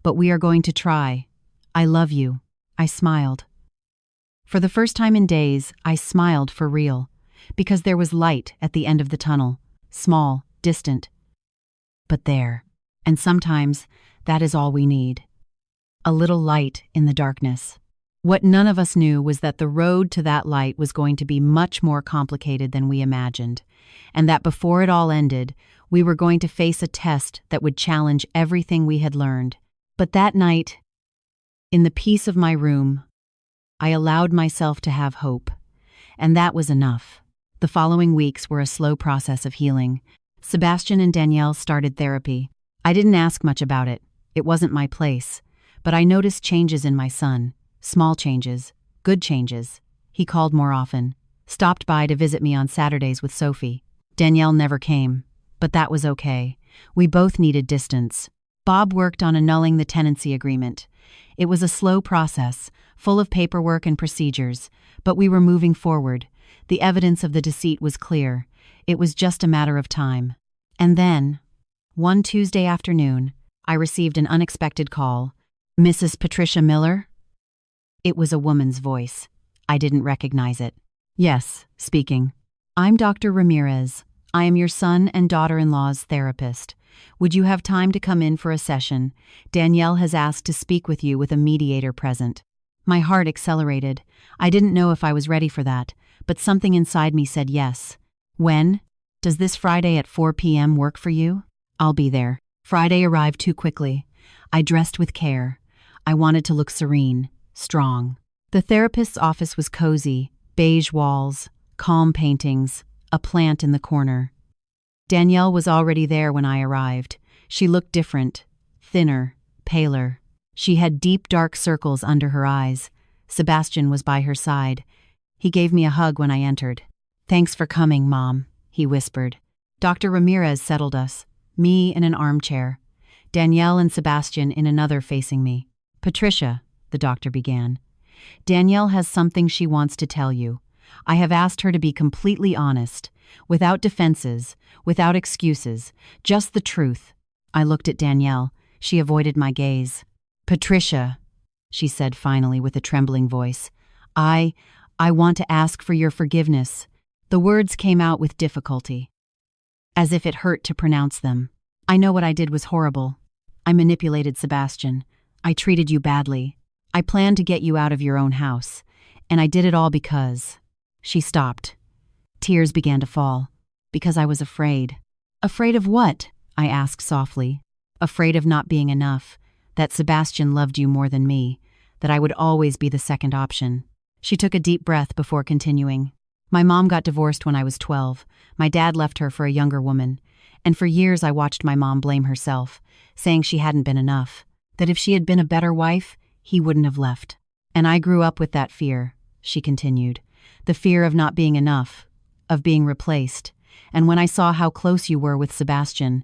but we are going to try. I love you. I smiled. For the first time in days, I smiled for real, because there was light at the end of the tunnel, small, distant, but there. And sometimes, that is all we need. A little light in the darkness. What none of us knew was that the road to that light was going to be much more complicated than we imagined, and that before it all ended, we were going to face a test that would challenge everything we had learned. But that night, in the peace of my room, I allowed myself to have hope, and that was enough. The following weeks were a slow process of healing. Sebastian and Danielle started therapy. I didn't ask much about it. It wasn't my place. But I noticed changes in my son. Small changes. Good changes. He called more often. Stopped by to visit me on Saturdays with Sophie. Danielle never came. But that was okay. We both needed distance. Bob worked on annulling the tenancy agreement. It was a slow process, full of paperwork and procedures, but we were moving forward. The evidence of the deceit was clear. It was just a matter of time. And then, one Tuesday afternoon, I received an unexpected call. Mrs. Patricia Miller? It was a woman's voice. I didn't recognize it. Yes, speaking. I'm Dr. Ramirez. I am your son and daughter-in-law's therapist. Would you have time to come in for a session? Danielle has asked to speak with you with a mediator present. My heart accelerated. I didn't know if I was ready for that, but something inside me said yes. When? Does this Friday at 4 p.m. work for you? I'll be there. Friday arrived too quickly. I dressed with care. I wanted to look serene, strong. The therapist's office was cozy, beige walls, calm paintings, a plant in the corner. Danielle was already there when I arrived. She looked different, thinner, paler. She had deep dark circles under her eyes. Sebastian was by her side. He gave me a hug when I entered. Thanks for coming, Mom, he whispered. Dr. Ramirez settled us, me in an armchair, Danielle and Sebastian in another facing me. Patricia, the doctor began. Danielle has something she wants to tell you. I have asked her to be completely honest, without defenses, without excuses, just the truth. I looked at Danielle. She avoided my gaze. Patricia, she said finally with a trembling voice, I want to ask for your forgiveness. The words came out with difficulty, as if it hurt to pronounce them. I know what I did was horrible. I manipulated Sebastian. I treated you badly. I planned to get you out of your own house, and I did it all because... She stopped. Tears began to fall. Because I was afraid. Afraid of what? I asked softly. Afraid of not being enough. That Sebastian loved you more than me. That I would always be the second option. She took a deep breath before continuing. My mom got divorced when I was 12. My dad left her for a younger woman. And for years I watched my mom blame herself, saying she hadn't been enough. That if she had been a better wife, he wouldn't have left. And I grew up with that fear, she continued. The fear of not being enough, of being replaced. And when I saw how close you were with Sebastian,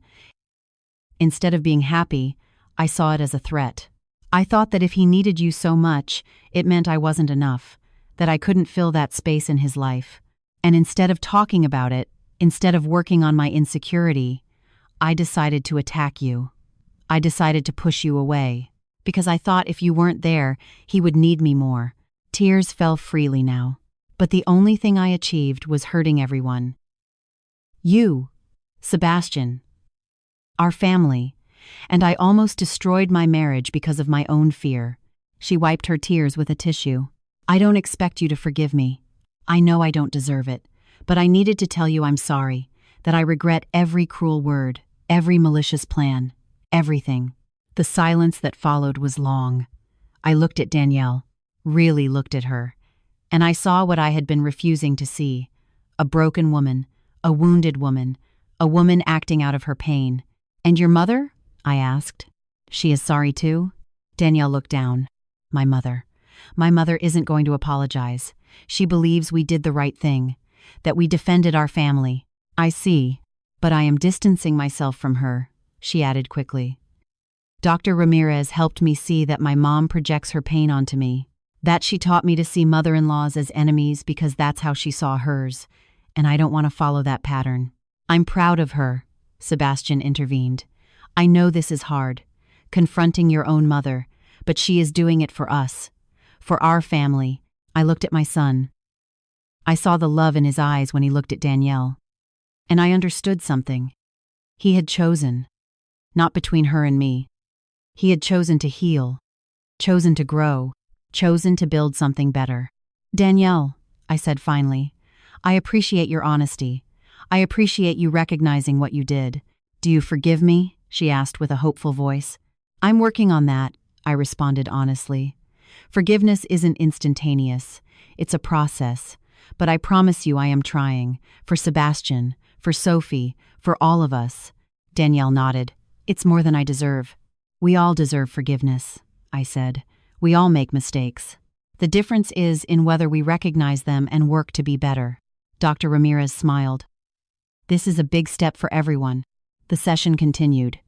instead of being happy, I saw it as a threat. I thought that if he needed you so much, it meant I wasn't enough, that I couldn't fill that space in his life. And instead of talking about it, instead of working on my insecurity, I decided to attack you. I decided to push you away, because I thought if you weren't there, he would need me more. Tears fell freely now. But the only thing I achieved was hurting everyone. You, Sebastian, our family, and I almost destroyed my marriage because of my own fear. She wiped her tears with a tissue. I don't expect you to forgive me. I know I don't deserve it, but I needed to tell you I'm sorry, that I regret every cruel word, every malicious plan, everything. The silence that followed was long. I looked at Danielle, really looked at her. And I saw what I had been refusing to see. A broken woman, a wounded woman, a woman acting out of her pain. And your mother? I asked. She is sorry too? Danielle looked down. My mother. My mother isn't going to apologize. She believes we did the right thing, that we defended our family. I see, but I am distancing myself from her, she added quickly. Dr. Ramirez helped me see that my mom projects her pain onto me. That she taught me to see mother-in-laws as enemies because that's how she saw hers, and I don't want to follow that pattern. I'm proud of her, Sebastian intervened. I know this is hard, confronting your own mother, but she is doing it for us, for our family. I looked at my son. I saw the love in his eyes when he looked at Danielle. And I understood something. He had chosen, not between her and me. He had chosen to heal, chosen to grow, chosen to build something better. Danielle, I said finally, I appreciate your honesty. I appreciate you recognizing what you did. Do you forgive me? She asked with a hopeful voice. I'm working on that, I responded honestly. Forgiveness isn't instantaneous. It's a process. But I promise you I am trying. For Sebastian, for Sophie, for all of us. Danielle nodded. It's more than I deserve. We all deserve forgiveness, I said. We all make mistakes. The difference is in whether we recognize them and work to be better. Dr. Ramirez smiled. This is a big step for everyone. The session continued.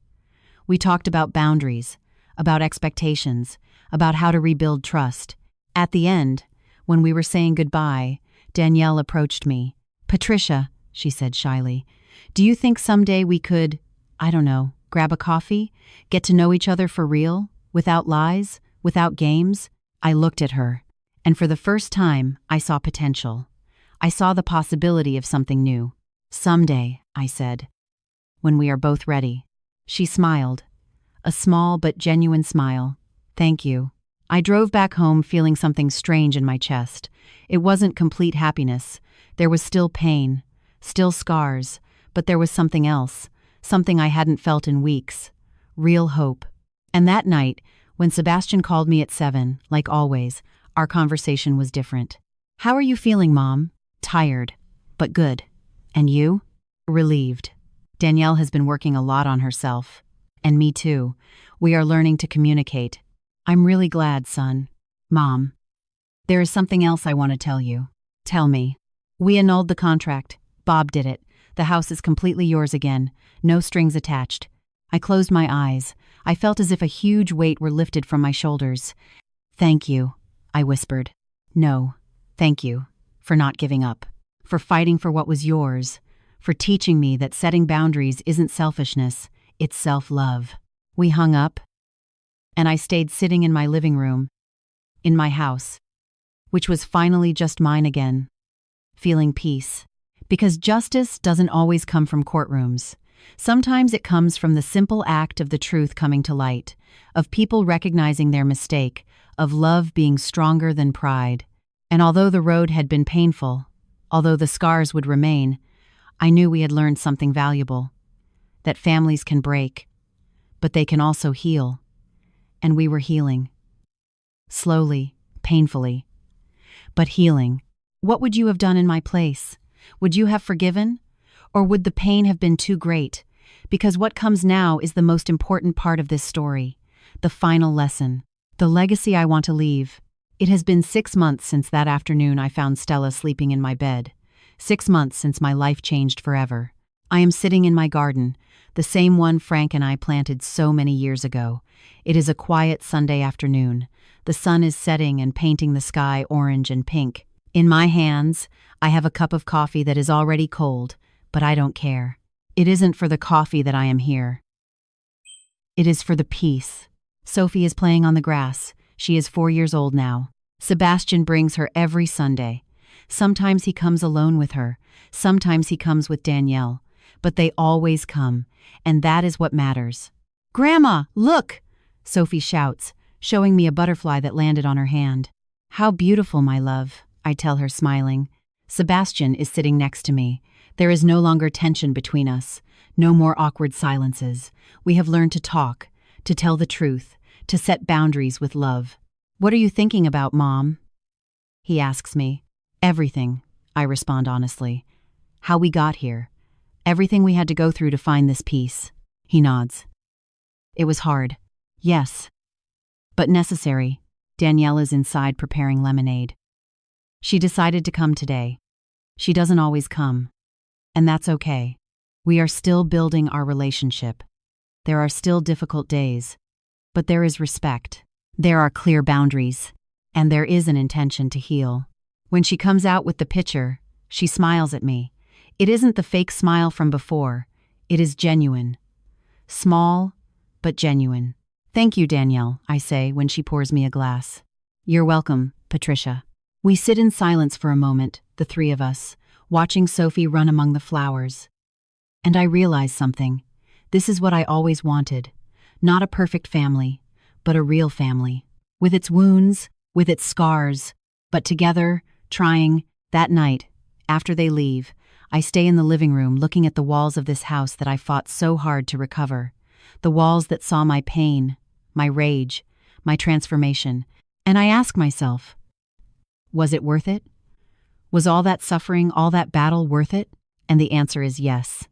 We talked about boundaries, about expectations, about how to rebuild trust. At the end, when we were saying goodbye, Danielle approached me. Patricia, she said shyly, do you think someday we could, I don't know, grab a coffee? Get to know each other for real? Without lies? Without games? I looked at her, and for the first time, I saw potential. I saw the possibility of something new. Someday, I said, when we are both ready. She smiled, a small but genuine smile. Thank you. I drove back home feeling something strange in my chest. It wasn't complete happiness. There was still pain, still scars, but there was something else, something I hadn't felt in weeks. Real hope. And that night, when Sebastian called me at 7, like always, our conversation was different. How are you feeling, Mom? Tired, but good. And you? Relieved. Danielle has been working a lot on herself. And me too. We are learning to communicate. I'm really glad, son. Mom, there is something else I want to tell you. Tell me. We annulled the contract. Bob did it. The house is completely yours again. No strings attached. I closed my eyes. I felt as if a huge weight were lifted from my shoulders. Thank you, I whispered. No, thank you. For not giving up. For fighting for what was yours. For teaching me that setting boundaries isn't selfishness, it's self-love. We hung up, and I stayed sitting in my living room, in my house, which was finally just mine again, feeling peace. Because justice doesn't always come from courtrooms. Sometimes it comes from the simple act of the truth coming to light, of people recognizing their mistake, of love being stronger than pride. And although the road had been painful, although the scars would remain, I knew we had learned something valuable. That families can break, but they can also heal. And we were healing. Slowly, painfully, but healing. What would you have done in my place? Would you have forgiven? Or would the pain have been too great? Because what comes now is the most important part of this story. The final lesson. The legacy I want to leave. It has been 6 months since that afternoon I found Stella sleeping in my bed. 6 months since my life changed forever. I am sitting in my garden, the same one Frank and I planted so many years ago. It is a quiet Sunday afternoon. The sun is setting and painting the sky orange and pink. In my hands, I have a cup of coffee that is already cold, but I don't care. It isn't for the coffee that I am here. It is for the peace. Sophie is playing on the grass. She is 4 years old now. Sebastian brings her every Sunday. Sometimes he comes alone with her. Sometimes he comes with Danielle. But they always come, and that is what matters. Grandma, look! Sophie shouts, showing me a butterfly that landed on her hand. How beautiful, my love, I tell her, smiling. Sebastian is sitting next to me. There is no longer tension between us. No more awkward silences. We have learned to talk, to tell the truth, to set boundaries with love. What are you thinking about, Mom? He asks me. Everything, I respond honestly. How we got here. Everything we had to go through to find this peace. He nods. It was hard. Yes. But necessary. Danielle is inside preparing lemonade. She decided to come today. She doesn't always come. And that's okay. We are still building our relationship. There are still difficult days. But there is respect. There are clear boundaries. And there is an intention to heal. When she comes out with the pitcher, she smiles at me. It isn't the fake smile from before. It is genuine. Small, but genuine. Thank you, Danielle, I say when she pours me a glass. You're welcome, Patricia. We sit in silence for a moment, the three of us, watching Sophie run among the flowers. And I realize something. This is what I always wanted. Not a perfect family, but a real family. With its wounds, with its scars, but together, trying. That night, after they leave, I stay in the living room looking at the walls of this house that I fought so hard to recover. The walls that saw my pain, my rage, my transformation. And I ask myself, was it worth it? Was all that suffering, all that battle worth it? And the answer is yes.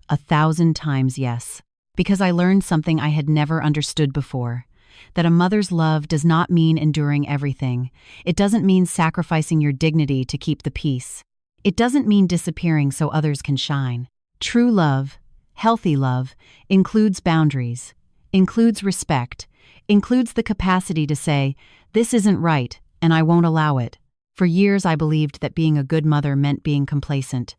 1,000 times yes. Because I learned something I had never understood before. That a mother's love does not mean enduring everything. It doesn't mean sacrificing your dignity to keep the peace. It doesn't mean disappearing so others can shine. True love, healthy love, includes boundaries, includes respect, includes the capacity to say, this isn't right, and I won't allow it. For years I believed that being a good mother meant being complacent,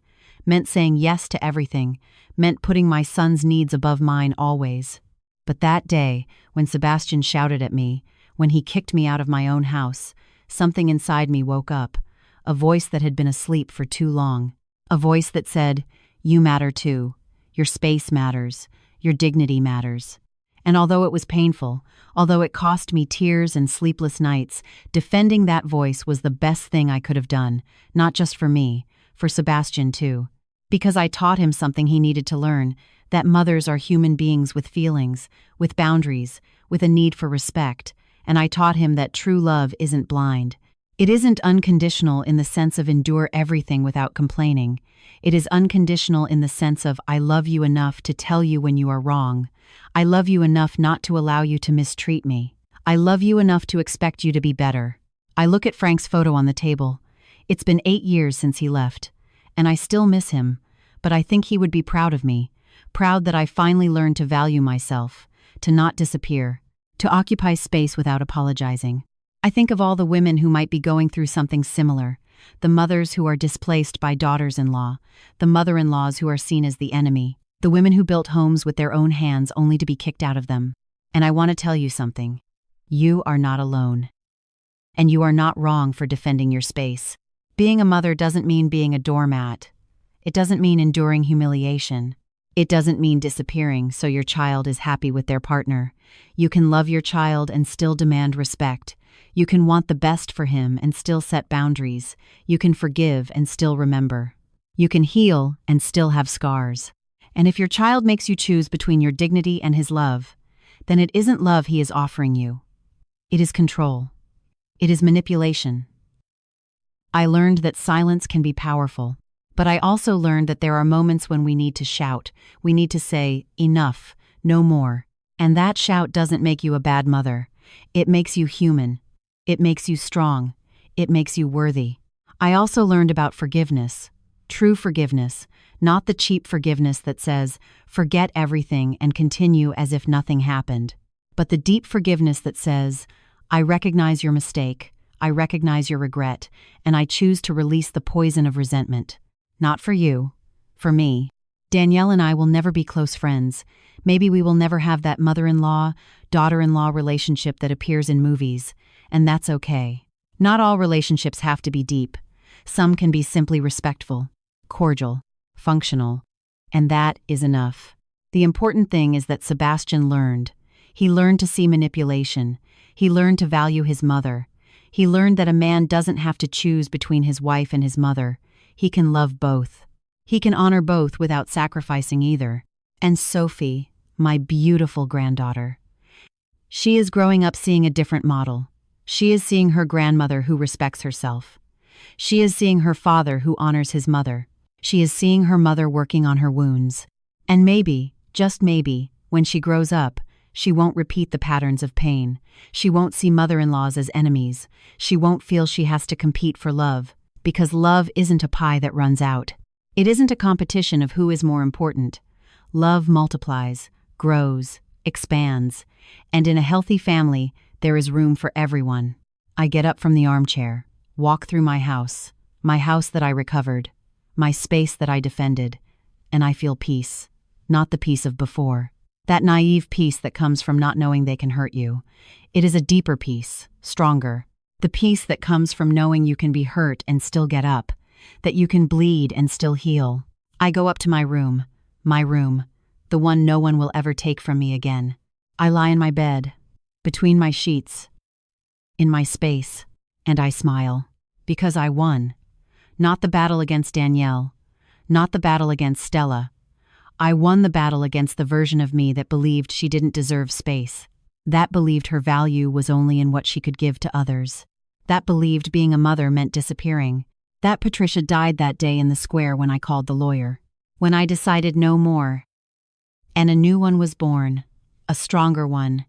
meant saying yes to everything, meant putting my son's needs above mine always. But that day, when Sebastian shouted at me, when he kicked me out of my own house, something inside me woke up, a voice that had been asleep for too long, a voice that said, you matter too, your space matters, your dignity matters. And although it was painful, although it cost me tears and sleepless nights, defending that voice was the best thing I could have done, not just for me, for Sebastian too. Because I taught him something he needed to learn, that mothers are human beings with feelings, with boundaries, with a need for respect, and I taught him that true love isn't blind. It isn't unconditional in the sense of endure everything without complaining. It is unconditional in the sense of I love you enough to tell you when you are wrong. I love you enough not to allow you to mistreat me. I love you enough to expect you to be better. I look at Frank's photo on the table. It's been 8 years since he left, and I still miss him, but I think he would be proud of me, proud that I finally learned to value myself, to not disappear, to occupy space without apologizing. I think of all the women who might be going through something similar, the mothers who are displaced by daughters-in-law, the mother-in-laws who are seen as the enemy, the women who built homes with their own hands only to be kicked out of them. And I want to tell you something. You are not alone. And you are not wrong for defending your space. Being a mother doesn't mean being a doormat. It doesn't mean enduring humiliation. It doesn't mean disappearing so your child is happy with their partner. You can love your child and still demand respect. You can want the best for him and still set boundaries. You can forgive and still remember. You can heal and still have scars. And if your child makes you choose between your dignity and his love, then it isn't love he is offering you. It is control. It is manipulation. I learned that silence can be powerful, but I also learned that there are moments when we need to shout. We need to say, enough, no more. And that shout doesn't make you a bad mother. It makes you human. It makes you strong. It makes you worthy. I also learned about forgiveness. True forgiveness, not the cheap forgiveness that says, forget everything and continue as if nothing happened, but the deep forgiveness that says, I recognize your mistake, I recognize your regret, and I choose to release the poison of resentment. Not for you, for me. Danielle and I will never be close friends. Maybe we will never have that mother-in-law, daughter-in-law relationship that appears in movies, and that's okay. Not all relationships have to be deep. Some can be simply respectful, cordial, functional, and that is enough. The important thing is that Sebastian learned. He learned to see manipulation. He learned to value his mother. He learned that a man doesn't have to choose between his wife and his mother. He can love both. He can honor both without sacrificing either. And Sophie, my beautiful granddaughter. She is growing up seeing a different model. She is seeing her grandmother who respects herself. She is seeing her father who honors his mother. She is seeing her mother working on her wounds. And maybe, just maybe, when she grows up, she won't repeat the patterns of pain. She won't see mother-in-laws as enemies. She won't feel she has to compete for love, because love isn't a pie that runs out. It isn't a competition of who is more important. Love multiplies, grows, expands, and in a healthy family, there is room for everyone. I get up from the armchair, walk through my house that I recovered, my space that I defended, and I feel peace, not the peace of before, That naive peace that comes from not knowing they can hurt you. It is a deeper peace, stronger. The peace that comes from knowing you can be hurt and still get up, that you can bleed and still heal. I go up to my room, the one no one will ever take from me again. I lie in my bed, between my sheets, in my space, and I smile. Because I won. Not the battle against Danielle, not the battle against Stella. I won the battle against the version of me that believed she didn't deserve space, that believed her value was only in what she could give to others, that believed being a mother meant disappearing. That Patricia died that day in the square when I called the lawyer, when I decided no more. And a new one was born, a stronger one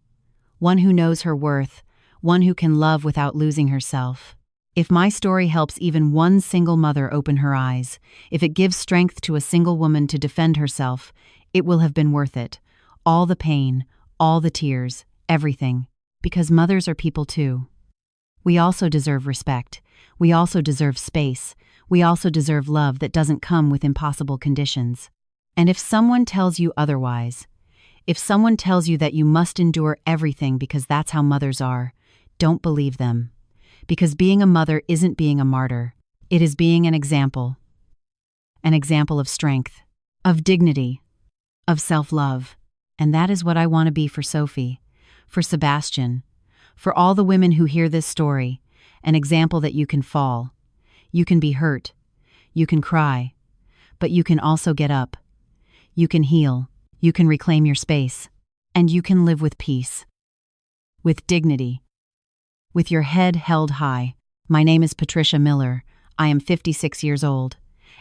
who knows her worth, one who can love without losing herself. If my story helps even one single mother open her eyes, if it gives strength to a single woman to defend herself, it will have been worth it. All the pain, all the tears, everything. Because mothers are people too. We also deserve respect. We also deserve space. We also deserve love that doesn't come with impossible conditions. And if someone tells you otherwise, if someone tells you that you must endure everything because that's how mothers are, don't believe them. Because being a mother isn't being a martyr. It is being an example of strength, of dignity, of self-love. And that is what I want to be for Sophie, for Sebastian, for all the women who hear this story, an example that you can fall, you can be hurt, you can cry, but you can also get up, you can heal, you can reclaim your space, and you can live with peace, with dignity, with your head held high. My name is Patricia Miller. I am 56 years old,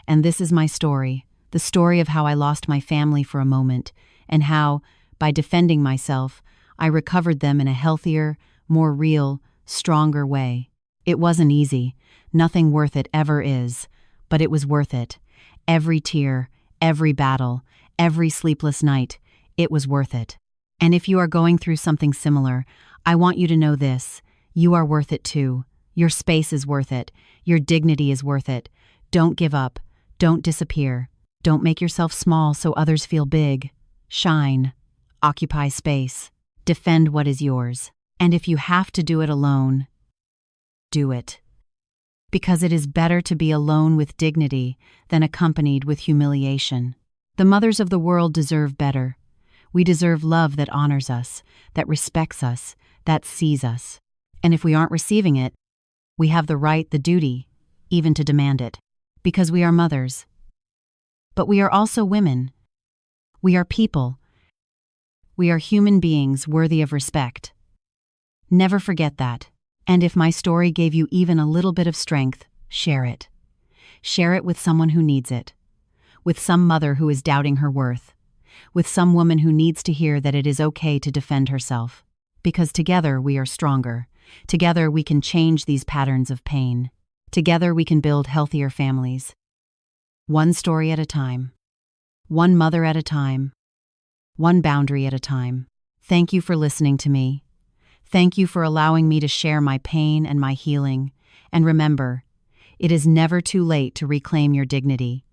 and this is my story, the story of how I lost my family for a moment, and how, by defending myself, I recovered them in a healthier, more real, stronger way. It wasn't easy. Nothing worth it ever is, but it was worth it. Every tear, every battle, every sleepless night, it was worth it. And if you are going through something similar, I want you to know this. You are worth it too. Your space is worth it. Your dignity is worth it. Don't give up. Don't disappear. Don't make yourself small so others feel big. Shine. Occupy space. Defend what is yours. And if you have to do it alone, do it. Because it is better to be alone with dignity than accompanied with humiliation. The mothers of the world deserve better. We deserve love that honors us, that respects us, that sees us. And if we aren't receiving it, we have the right, the duty, even to demand it. Because we are mothers. But we are also women. We are people. We are human beings worthy of respect. Never forget that. And if my story gave you even a little bit of strength, share it. Share it with someone who needs it. With some mother who is doubting her worth. With some woman who needs to hear that it is okay to defend herself. Because together we are stronger. Together we can change these patterns of pain. Together we can build healthier families. One story at a time. One mother at a time. One boundary at a time. Thank you for listening to me. Thank you for allowing me to share my pain and my healing. And remember, it is never too late to reclaim your dignity.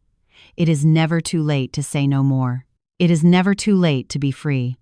It is never too late to say no more. It is never too late to be free.